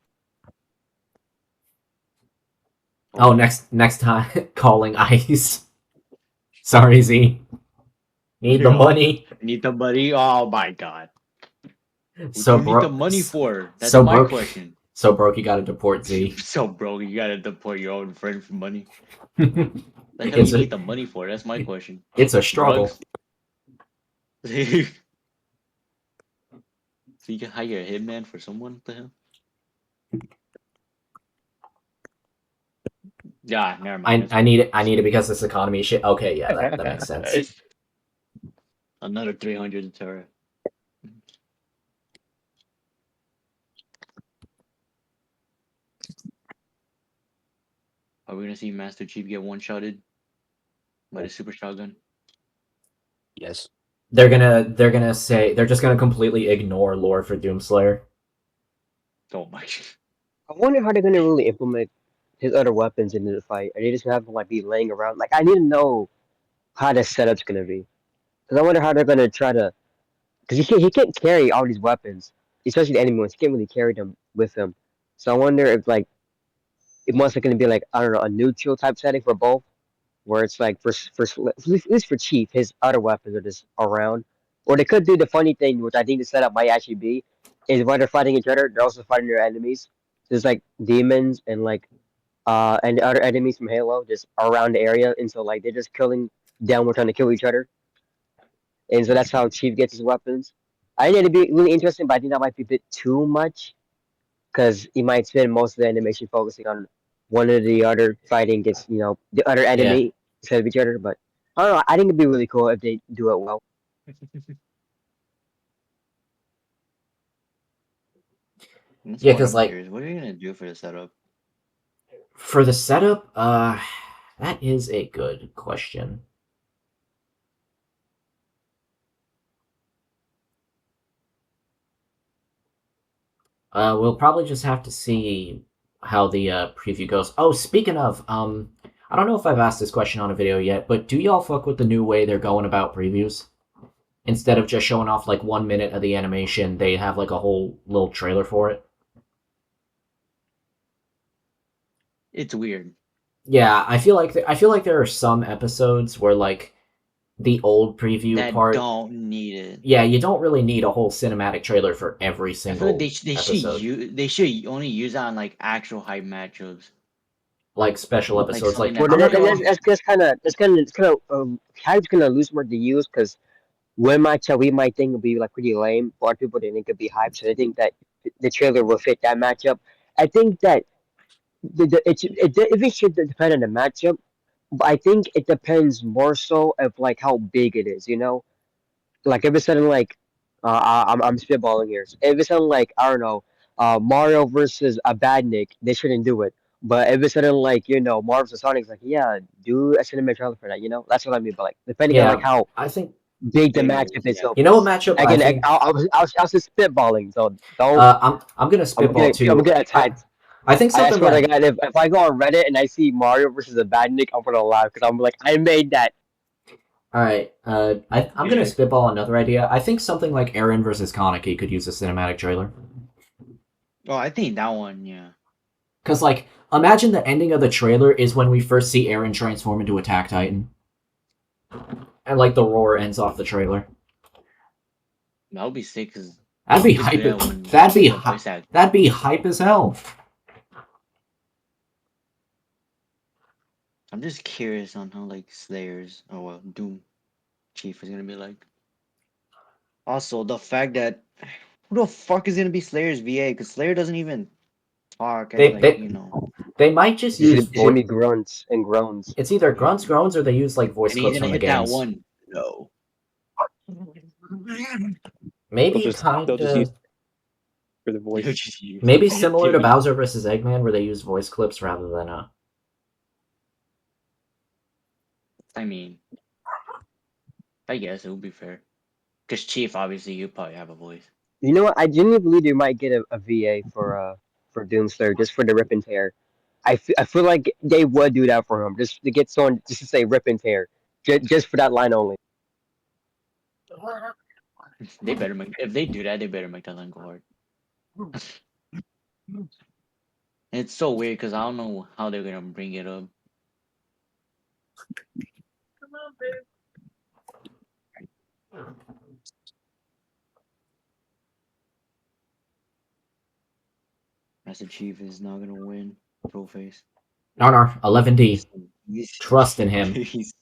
Oh, next time calling ICE. Sorry, Z. Need the Yo. money. Need the money? Oh my god. What So do you need the money for? That's so my broke. question. So broke, you gotta deport Z. So bro, you gotta deport your own friend for money. It's That's what you a- need the money for. That's my question. It's a struggle. Drugs? So you can hire a hitman for someone? What the hell? Yeah, never mind. I need it. I need it because this economy shit. Okay, yeah, that makes sense. Another 300 Terra. Are we gonna see Master Chief get one-shotted by the super shotgun? Yes. They're gonna say they're just gonna completely ignore lore for Doomslayer. Oh my. I wonder how they're gonna really implement his other weapons into the fight. Are they just gonna have him like be laying around? Like I need to know how the setup's gonna be, because I wonder how they're gonna try to. Because he can't carry all these weapons, especially the enemy ones. He can't really carry them with him. So I wonder if like it must be gonna be like I don't know a neutral type setting for both, where it's like at least for Chief, his other weapons are just around. Or they could do the funny thing, which I think the setup might actually be, is when they're fighting each other, they're also fighting their enemies. There's like demons and other enemies from Halo just around the area, and so like they're just killing them. We're trying to kill each other, and so that's how Chief gets his weapons. I think it'd be really interesting, but I think that might be a bit too much because he might spend most of the animation focusing on one or the other fighting against the other Yeah. enemy instead of each other. But I don't know. I think it'd be really cool if they do it well. Yeah, 'cause, like- what are you gonna do for the setup? For the setup, that is a good question. We'll probably just have to see how the preview goes. Oh, speaking of, I don't know if I've asked this question on a video yet, but do y'all fuck with the new way they're going about previews? Instead of just showing off like 1 minute of the animation, they have like a whole little trailer for it. It's weird. Yeah, I feel like there are some episodes where like the old preview That part. don't need it. Yeah, you don't really need a whole cinematic trailer for every I feel single like they episode. should only use that on like actual hype matchups. Like special episodes, something like that- Well, I'm not gonna- that's kind of hype's gonna lose more to use because one matchup we might think would be like pretty lame, but other people think it could be hype, so they think that the trailer will fit that matchup. I think that it should depend on the matchup, but I think it depends more so of like how big it is. Like if it's something like I'm spitballing here. If it's something like I don't know, Mario versus a Badnik, they shouldn't do it. But if it's something like Mario versus Sonic's like yeah, do a cinematic trailer for that. That's what I mean. But like depending on Yeah, like how I think big the Big it matchup is, is. yeah. So you know what matchup I again, think. I was just spitballing. So don't. I'm gonna spitball too. I'm gonna attack. I think I something swear to like God, if I go on Reddit and I see Mario versus a Badnik, I'm gonna laugh because I'm like, I made that. all right. I'm gonna spitball another idea. I think something like Aaron versus Kaneki could use a cinematic trailer. Oh, I think that one, yeah. Cause like imagine the ending of the trailer is when we first see Aaron transform into Attack Titan. And like the roar ends off the trailer. That would be sick because That'd be Just hype. do that when That'd be the voice hype. act- That'd be hype as hell. I'm just curious on how like Slayers or well Doom Chief is gonna be like. Also, the fact that who the fuck is gonna be Slayer's VA? Because Slayer doesn't even talk as They like they you know, they might just It's use gonna, it's gonna voice. be grunts and groans. It's either grunts, groans, or they use like voice and he's clips gonna from the hit that games. one. No. Maybe They'll just use kinda. for the voice. Maybe similar to Dude. Bowser vs. Eggman, where they use voice clips rather than I mean, I guess it would be fair. Because Chief, obviously, you probably have a voice. You know what? I genuinely believe they might get a VA for Doomslayer just for the rip and tear. I feel like they would do that for him just to get someone just to say rip and tear just for that line only. They better make if they do that, they better make that line go hard. It's so weird because I don't know how they're gonna bring it up. Master Chief is not gonna win. Pro face. no 11D. He's- Trust in him. he's-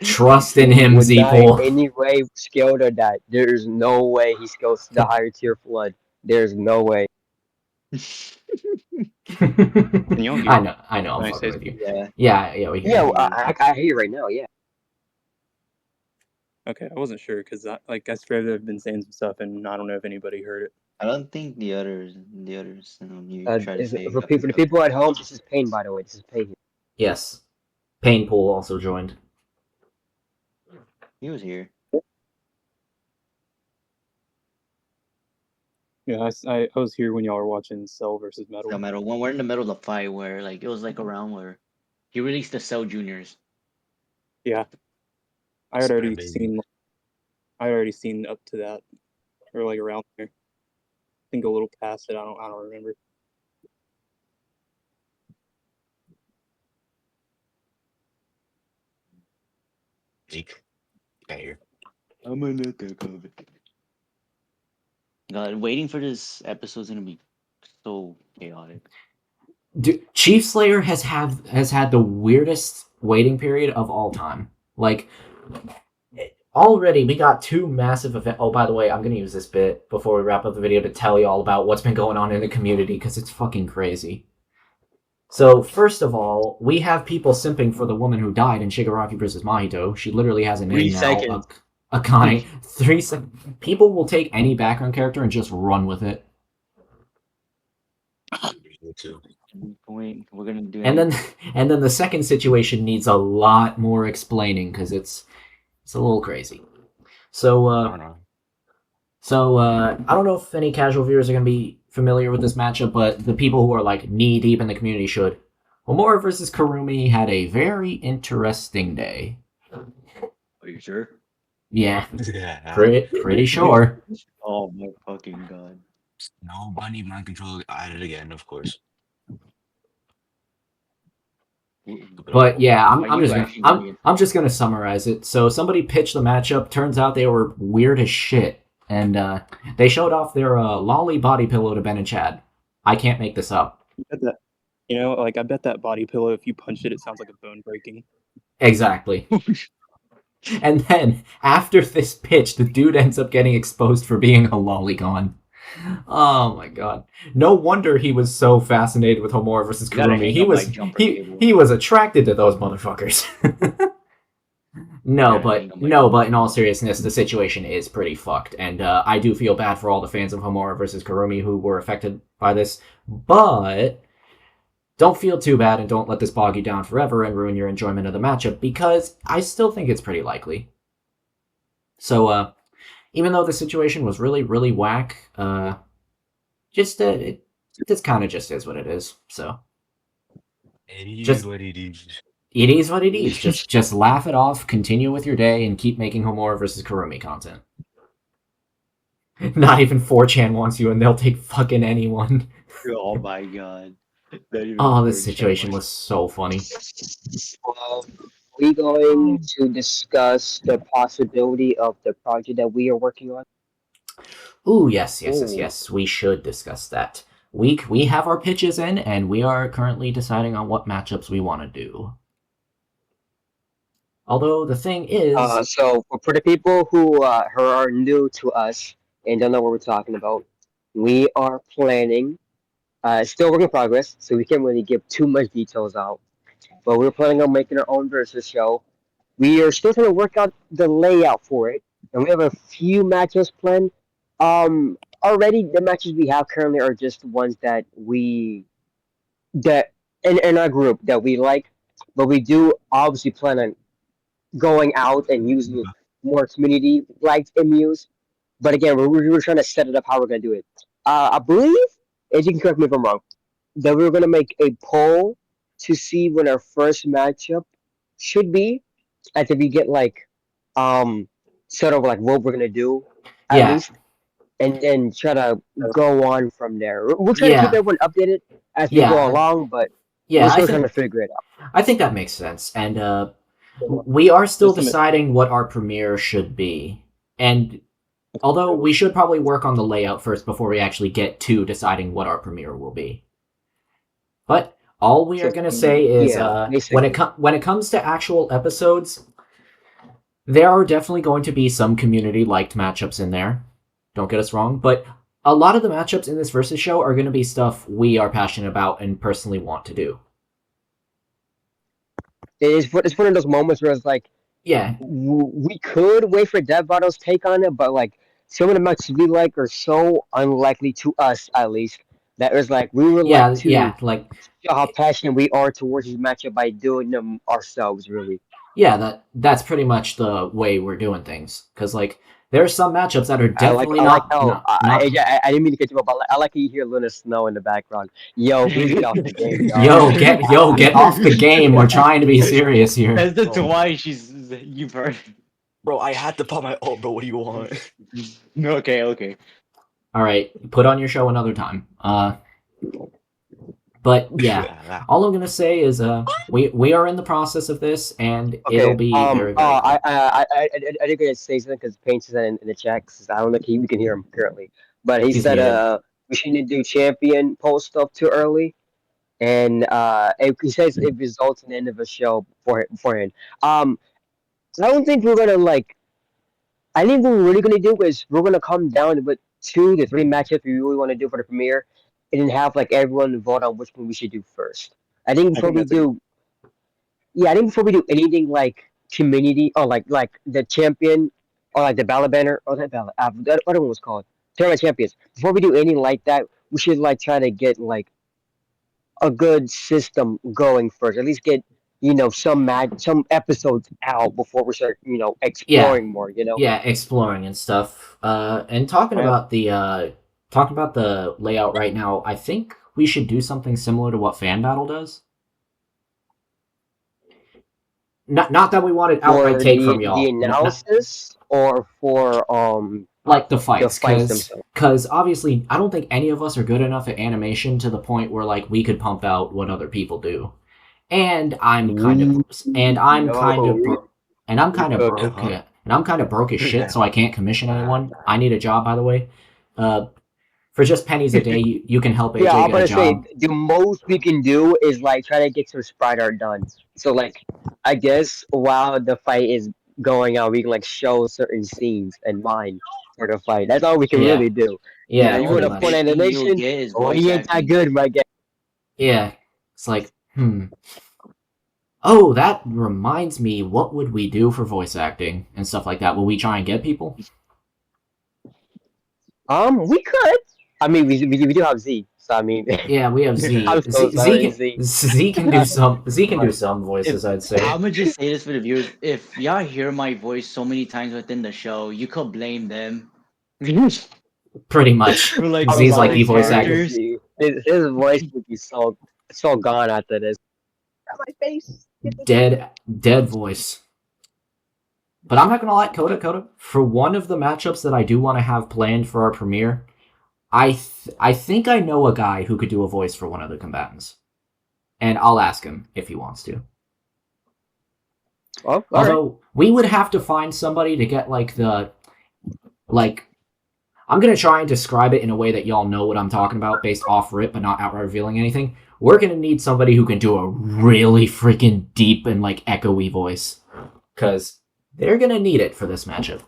Trust in him, Would die Zeeple. any way scaled or that. There's no way he scales to the higher tier flood. There's no way. I know. I'm Nice, fucking with you. Yeah. Yeah, we Yeah, can. I hear you right now. Yeah. Okay, I wasn't sure because like I swear I've been saying some stuff and I don't know if anybody heard it. I don't think the others you try to say. For the people at home, this is Pain, by the way. This is Pain. Yes. Painpool also joined. He was here. Yeah, I was here when y'all were watching Cell versus Metal. No matter when we're in the middle of the fight where like it was like around where he released the Cell Juniors. Yeah, I had already seen up to that or like around there. I think a little past it. I don't remember. Zeke. Get here. I'm gonna let that cover. God, waiting for this episode is gonna be so chaotic. Dude, Chief Slayer has had the weirdest waiting period of all time. Like, already we got two massive events. Oh, by the way, I'm gonna use this bit before we wrap up the video to tell you all about what's been going on in the community because it's fucking crazy. So, first of all, we have people simping for the woman who died in Shigaraki vs. Mahito. She literally has a name 3 now. seconds. Akane. 3 seconds. People will take any background character and just run with it. Me too. Wait, we're gonna do. And then the second situation needs a lot more explaining because it's a little crazy. So I don't know. I don't know if any casual viewers are gonna be familiar with this matchup, but the people who are like knee deep in the community should. Homura versus Karumi had a very interesting day. Are you sure? Yeah, Yeah. pretty sure. Oh my fucking god! No bunny mind control at it again, of course. But yeah, Are you actually gonna get- I'm just gonna summarize it. So somebody pitched the matchup. Turns out they were weird as shit, and they showed off their lolly body pillow to Ben and Chad. I can't make this up. I bet that, I bet that body pillow, if you punch it, it sounds like a bone breaking. Exactly. And then after this pitch, the dude ends up getting exposed for being a lolicon. Oh my god! No wonder he was so fascinated with Homura versus You gotta Karumi. hang up my jumper cable. He was attracted to those motherfuckers. No, but in all seriousness, the situation is pretty fucked, and I do feel bad for all the fans of Homura versus Karumi who were affected by this. But don't feel too bad, and don't let this bog you down forever and ruin your enjoyment of the matchup, because I still think it's pretty likely. So, even though the situation was really, really whack, it kind of just is what it is. So It is Just- what it is. it is what it is. Just laugh it off, continue with your day, and keep making Homura versus Karumi content. Not even 4chan wants you, and they'll take fucking anyone. Oh my god! Oh, this situation was so funny. we going to discuss the possibility of the project that we are working on? Ooh, yes. We should discuss that. We have our pitches in, and we are currently deciding on what matchups we want to do. Although the thing is, So for the people who are new to us and don't know what we're talking about, we are planning. Still work in progress, so we can't really give too much details out. But we're planning on making our own versus show. We are still trying to work out the layout for it, and we have a few matches planned. Already the matches we have currently are just ones that in our group that we like, but we do obviously plan on going out and using more community liked MUs. But again, we're trying to set it up how we're gonna do it. I believe, as you can correct me if I'm wrong, that we're gonna make a poll to see when our first matchup should be, after we get like sort of like what we're gonna do at yeah, least, and then try to go on from there. We're trying to keep yeah, everyone updated as we go yeah, along, but we're yeah. still trying to figure it out. I think that makes sense, and we are still Just a minute. deciding what our premiere should be. And although we should probably work on the layout first before we actually get to deciding what our premiere will be. But all we are gonna say is, Yeah, when it comes to actual episodes, there are definitely going to be some community liked matchups in there. Don't get us wrong, but a lot of the matchups in this versus show are going to be stuff we are passionate about and personally want to do. it's one of those moments where it's like, Yeah, we could wait for Dev Battle's take on it, but like some of the matches we like are so unlikely to us, at least, that it's like we would like to like show how passionate we are towards this matchup by doing them ourselves, really. yeah, that's pretty much the way we're doing things. Because like there are some matchups that are definitely I like how not. I didn't mean to get you up, but I like how you hear Luna Snow in the background. Yo, please get off the game, dog. Get off the game. We're trying to be serious here. That's the twice you've heard. Bro, I had to pop my ult, bro. What do you want? Okay. All right, put on your show another time. But yeah, all I'm gonna say is we are in the process of this, and it'll be very. I didn't get to say something because Paints is in the chat. 'Cause I don't know if we can hear him currently, but he He's said muted. we shouldn't do champion post stuff too early, and he says it results in the end of a show beforehand. I don't think we're gonna like. I think what we're really gonna do is we're gonna come down with 2 to 3 matchups we really want to do for the premiere, and then have like everyone vote on which one we should do first. I think before we that's a do, yeah, I think before we do anything like community or like the champion or like the ballot banner or that ballot, that other one was called tournament champions. Before we do anything like that, we should like try to get like a good system going first. At least get some episodes out before we start Yeah, exploring more. yeah, exploring and stuff. And talking about the layout right now, I think we should do something similar to what Fan Battle does. Not that we want it outright For take from y'all. the analysis or for like the fights, themselves. because obviously I don't think any of us are good enough at animation to the point where like we could pump out what other people do. And I'm kind of broke as shit, so I can't commission anyone. I need a job, by the way. For just pennies a day, you can help AJ Yeah, I'm get a gonna say job. the most we can do is like try to get some sprite art done. So like, I guess while the fight is going on, we can like show certain scenes and mine for the fight. That's all we can Yeah. really do. Yeah, You pretty want a much. fun Big thing you'll animation? get is Oh, voice he ain't that acting. good, my guy. Yeah, it's like, Oh, that reminds me. What would we do for voice acting and stuff like that? Will we try and get people? We could. I mean, we do have Z, so I mean. Yeah, we have Z. I'm so sorry, Z. Z can do some. Z can do some voices, I'd say. I'm gonna just say this for the viewers: if y'all hear my voice so many times within the show, you could blame them. Pretty much. For like Z's like the voice actor. characters. His voice would be so gone after this. My face. Dead voice. But I'm not gonna lie, Coda, for one of the matchups that I do want to have planned for our premiere, I think I know a guy who could do a voice for one of the combatants. And I'll ask him if he wants to. Oh, all right. Although we would have to find somebody to get like the like. I'm gonna try and describe it in a way that y'all know what I'm talking about, based off rip, but not outright revealing anything. We're gonna need somebody who can do a really freaking deep and like echoey voice, because they're gonna need it for this matchup.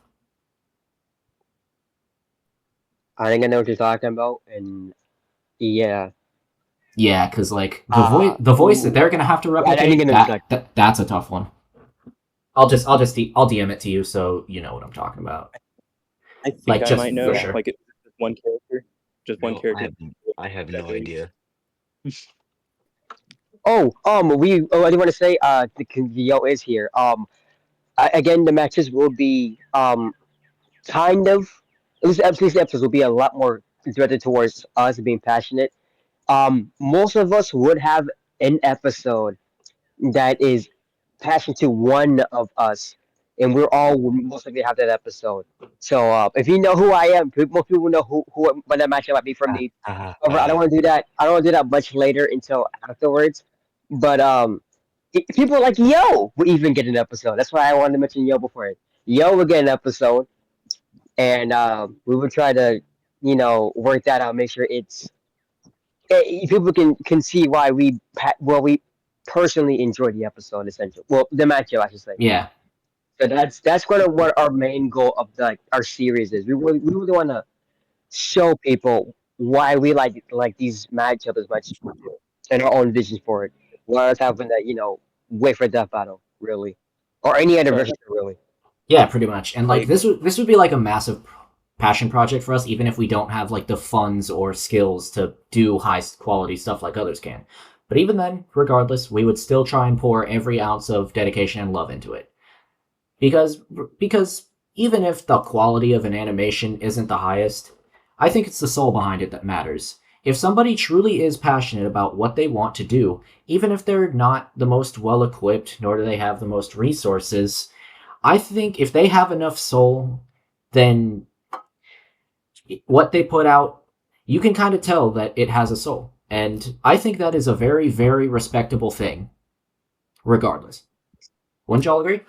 I think I know what you're talking about, and yeah. Yeah, because like the voice that they're gonna have to replicate, that's a tough one. I'll DM it to you so you know what I'm talking about. I think like, I might know. Sure. Like it's one character, just one character. I have no idea. I do want to say, the Yo is here. Again, the matches will be kind of, at least the episodes will be a lot more directed towards us being passionate. Most of us would have an episode that is passion to one of us, and we're all most likely have that episode. So if you know who I am, most people know who when that matchup might be from me. However, I don't want to do that. I don't want to do that much later until afterwards. But people like Yo will even get an episode. That's why I wanted to mention Yo before it. Yo will get an episode, and we will try to work that out, make sure it's people can see why we personally enjoy the episode, essentially. Well, the matchup, I should say. Yeah. So that's kind of what our main goal of our series is. We really want to show people why we like these matchups as much, and our own visions for it. Whereas having that wait for death battle, really, or any other version, really. Yeah, pretty much. And like this would be like a massive passion project for us, even if we don't have like the funds or skills to do high quality stuff like others can. But even then, regardless, we would still try and pour every ounce of dedication and love into it. Because even if the quality of an animation isn't the highest, I think it's the soul behind it that matters. If somebody truly is passionate about what they want to do, even if they're not the most well equipped, nor do they have the most resources, I think if they have enough soul, then what they put out, you can kind of tell that it has a soul. And I think that is a very, very respectable thing, regardless. Wouldn't y'all agree?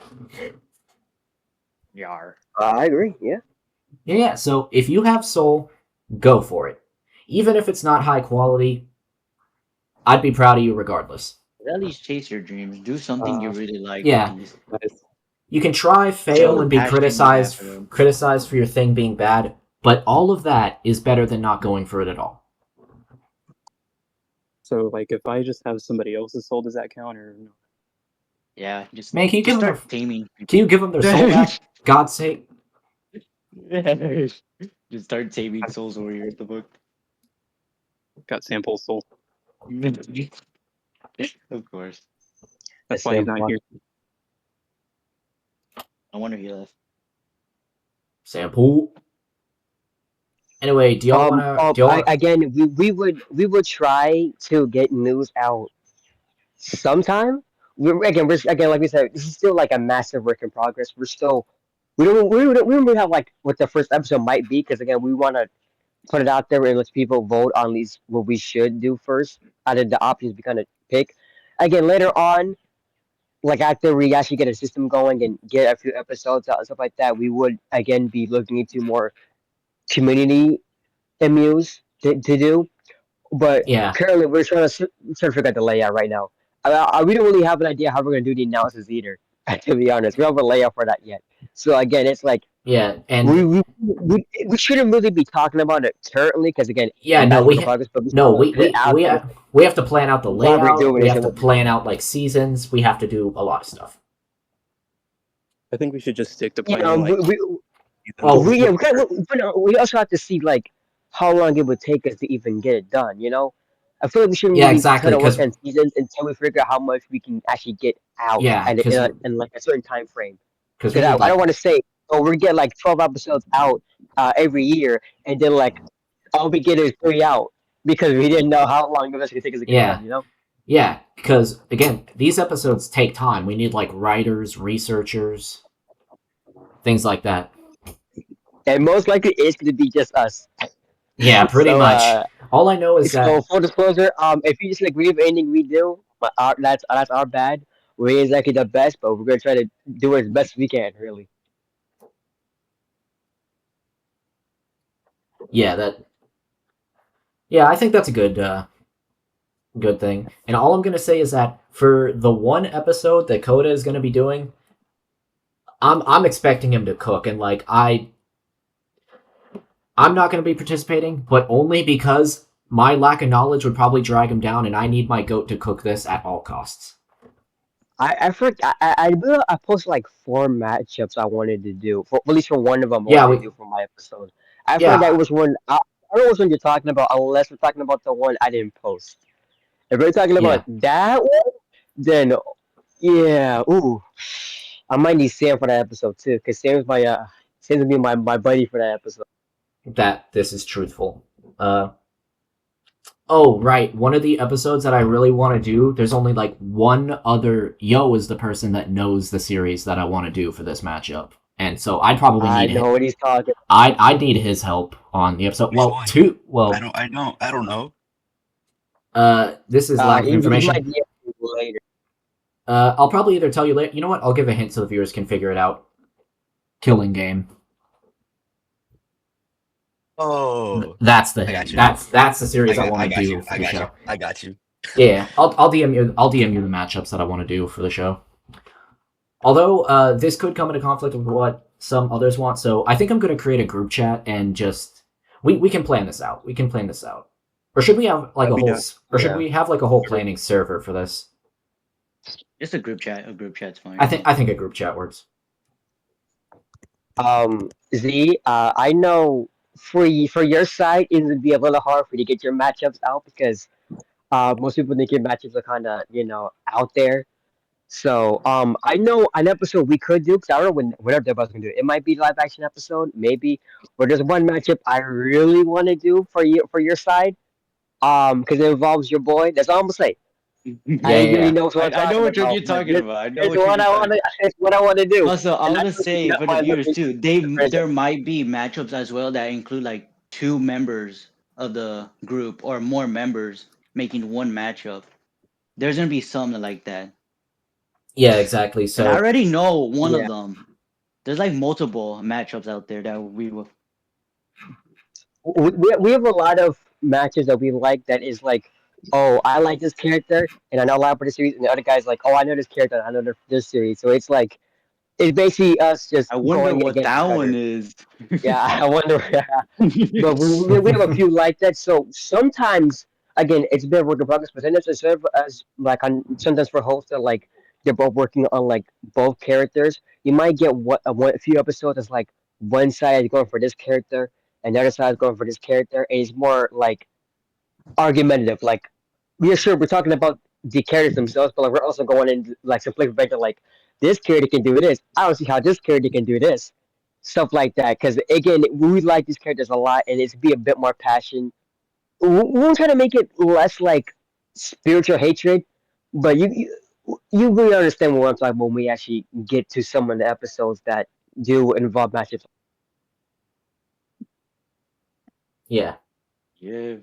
Yar. I agree, yeah. Yeah, so if you have soul, go for it. Even if it's not high quality, I'd be proud of you regardless. At least chase your dreams. Do something you really like. Yeah. You can try, fail, and be criticized for your thing being bad, but all of that is better than not going for it at all. So, like, if I just have somebody else's soul, does that count or no? Yeah, just Man, can you give them start taming. Can you give them their soul back? God's sake. Just start taming Souls Warrior at the book. Got Sample's soul. Of course. That's why he's not here. I wonder he left. Sample. Anyway, do y'all want to? Again, we would try to get news out sometime. We're like we said, this is still like a massive work in progress. We don't really have like what the first episode might be, because again, we want to put it out there and let people vote on these what we should do first out of the options we kind of pick. Again, later on, like after we actually get a system going and get a few episodes out and stuff like that, we would again be looking into more community MUs to do. But currently, we're trying to figure out the layout right now. We don't really have an idea how we're going to do the analysis either, to be honest. We don't have a layout for that yet. So again, it's like and we shouldn't really be talking about it currently, because again, we have to plan out the layout. We have to plan out like seasons. We have to do a lot of stuff. I think we should just stick to planning. We also have to see like how long it would take us to even get it done. I feel like we shouldn't really try to work on seasons until we figure out how much we can actually get out in like a certain time frame. Because I don't want to say, we get like 12 episodes out every year, and then like all we get is 3 out because we didn't know how long it was going to take us to get done. Yeah, because again, these episodes take time. We need like writers, researchers, things like that. And most likely it's going to be just us. Yeah, pretty much. All I know is that. So full disclosure, if you disagree with anything we do, that's our bad. we ain't exactly the best, but we're gonna try to do it as best we can. Really. Yeah, yeah, I think that's a good thing. And all I'm gonna say is that for the one episode that Coda is gonna be doing, I'm expecting him to cook, and like I'm not gonna be participating, but only because my lack of knowledge would probably drag him down, and I need my goat to cook this at all costs. I posted like 4 matchups I wanted to do. For at least for one of them, I Yeah, wanted to do for my episode. I forgot it yeah, was one. I don't know which one you're talking about, unless we're talking about the one I didn't post. If we're talking about yeah. that one, then yeah, ooh, I might need Sam for that episode too, because Sam's gonna be my buddy for that episode. That this is truthful. Oh, right. One of the episodes that I really want to do, there's only like one other. Yo is the person that knows the series that I want to do for this matchup. And so I'd probably I need it. know what he's talking. I'd need his help on the episode. Which Well, one? two. Well, I don't know. this is lack of He information. might DM you later. I'll probably either tell you later. You know what? I'll give a hint so the viewers can figure it out. Killing Game. Oh, That's the I got hint. you. That's the series I want to got do you. for I the got you. show. I got you. Yeah, I'll DM you. I'll DM you the matchups that I want to do for the show. Although this could come into conflict with what some others want, so I think I'm going to create a group chat and just we can plan this out. We can plan this out, or should we have like That'd a be whole, nice. or should Yeah. we have like a whole planning server for this? Just a group chat. A group chat's fine. I think a group chat works. Z, I know for your side, it would be a little hard for you to get your matchups out because most people think your matchups are kind of out there. So I know an episode we could do because I don't know whatever the can do. It might be live action episode, maybe. But there's one matchup I really want to do for your side. Because it involves your boy. That's all I'm gonna say. Yeah, I yeah, really yeah. knows what I'm I know talking what about. you're But talking about. I know it's what what you're I talking. want to. It's what I want to do. Also, I And want to that's what say for the my viewers too, there friendship. might be matchups as well that include like 2 members of the group or more members making one matchup. There's gonna be something like that, Yeah, exactly. and I So already know one of Yeah. them. There's like multiple matchups out there that we will. We have a lot of matches that we like that is like, oh, I like this character and I know a lot for the series, and the other guy's like, oh, I know this character, and I know this series. So it's like it's basically us just I wonder going what against that each one other. is. Yeah, I wonder. But we have a few like that. So sometimes, again, it's a bit of work in progress. But then it's serve as like on sometimes for hosts that like they're both working on like both characters. You might get a few episodes that's like one side is going for this character and the other side is going for this character, and it's more like argumentative. Like we're sure we're talking about the characters themselves, but like we're also going in like some flavor better. Like this character can do this. I don't see how this character can do this. Stuff like that. Because again, we like these characters a lot, and it's be a bit more passion. We'll try to make it less like spiritual hatred, but you really understand what I'm talking about when we actually get to some of the episodes that do involve matchups. yeah, Yeah,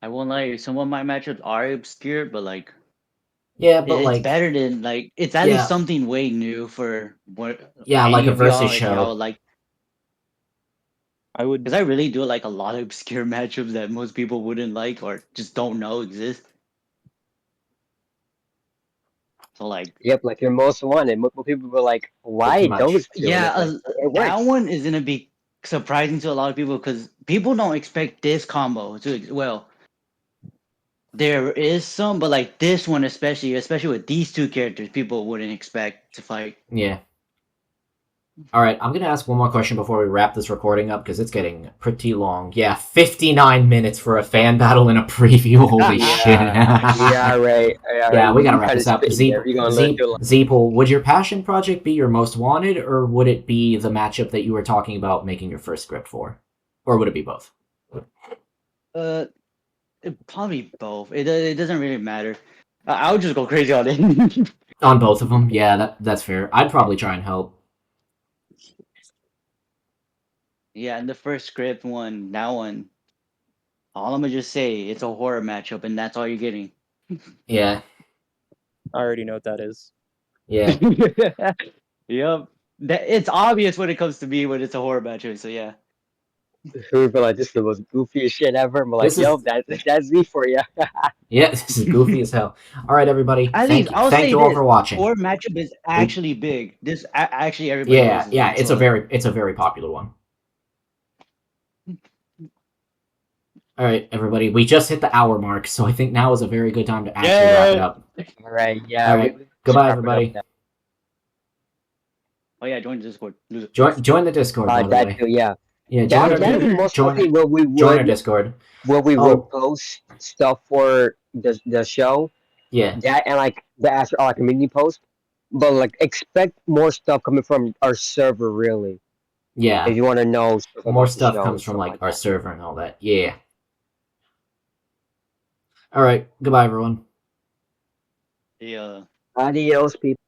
I won't lie. Some of my matchups are obscure, but like yeah, but it's like better than like it's at least yeah, something way new for what yeah, like any a of y'all versus if y'all show. like. I would. Because I really do like a lot of obscure matchups that most people wouldn't like or just don't know exist. So like, Yep, like your most wanted. People were like, Pretty "Why much. those two?" And yeah, it's like it that works. one is gonna be surprising to a lot of people because people don't expect this combo to. Well, there is some, but like this one especially with these two characters, people wouldn't expect to fight. Yeah. All right, I'm gonna ask one more question before we wrap this recording up because it's getting pretty long. Yeah, 59 minutes for a fan battle and a preview. Holy shit! Yeah, right. Yeah, right. Yeah, we gotta You wrap kind of this up. spit in there. You're gonna learn too long. Zeeple, would your passion project be your most wanted, or would it be the matchup that you were talking about making your first script for, or would it be both? Probably both. It doesn't really matter. I would just go crazy on it. On both of them, yeah, that's fair. I'd probably try and help. Yeah, and the first script one, that one, all I'm gonna just say, it's a horror matchup, and that's all you're getting. Yeah. I already know what that is. Yeah. Yep. It's obvious when it comes to me when it's a horror matchup. So yeah. Who would be like, this is the most goofiest shit ever? I'm like, This is- yo, that's me for you. Yeah, this is goofy as hell. All right, everybody. At Thank least I'll say you all this: for watching. horror matchup is actually big. This actually everybody knows. This one, It's so, a very popular one. All right, everybody. We just hit the hour mark, so I think now is a very good time to actually wrap it up. All right, yeah. All right. Goodbye, everybody. Oh yeah, join the Discord. Join the Discord, by the that way. too, yeah. Yeah, That is most likely where we join our would Discord. would post stuff for the show. Yeah. That and like the after our community post. But like expect more stuff coming from our server really. Yeah. If you want to know stuff More about stuff the show comes and from stuff like our that. server and all that. Yeah. All right. Goodbye, everyone. Yeah. Adios, people.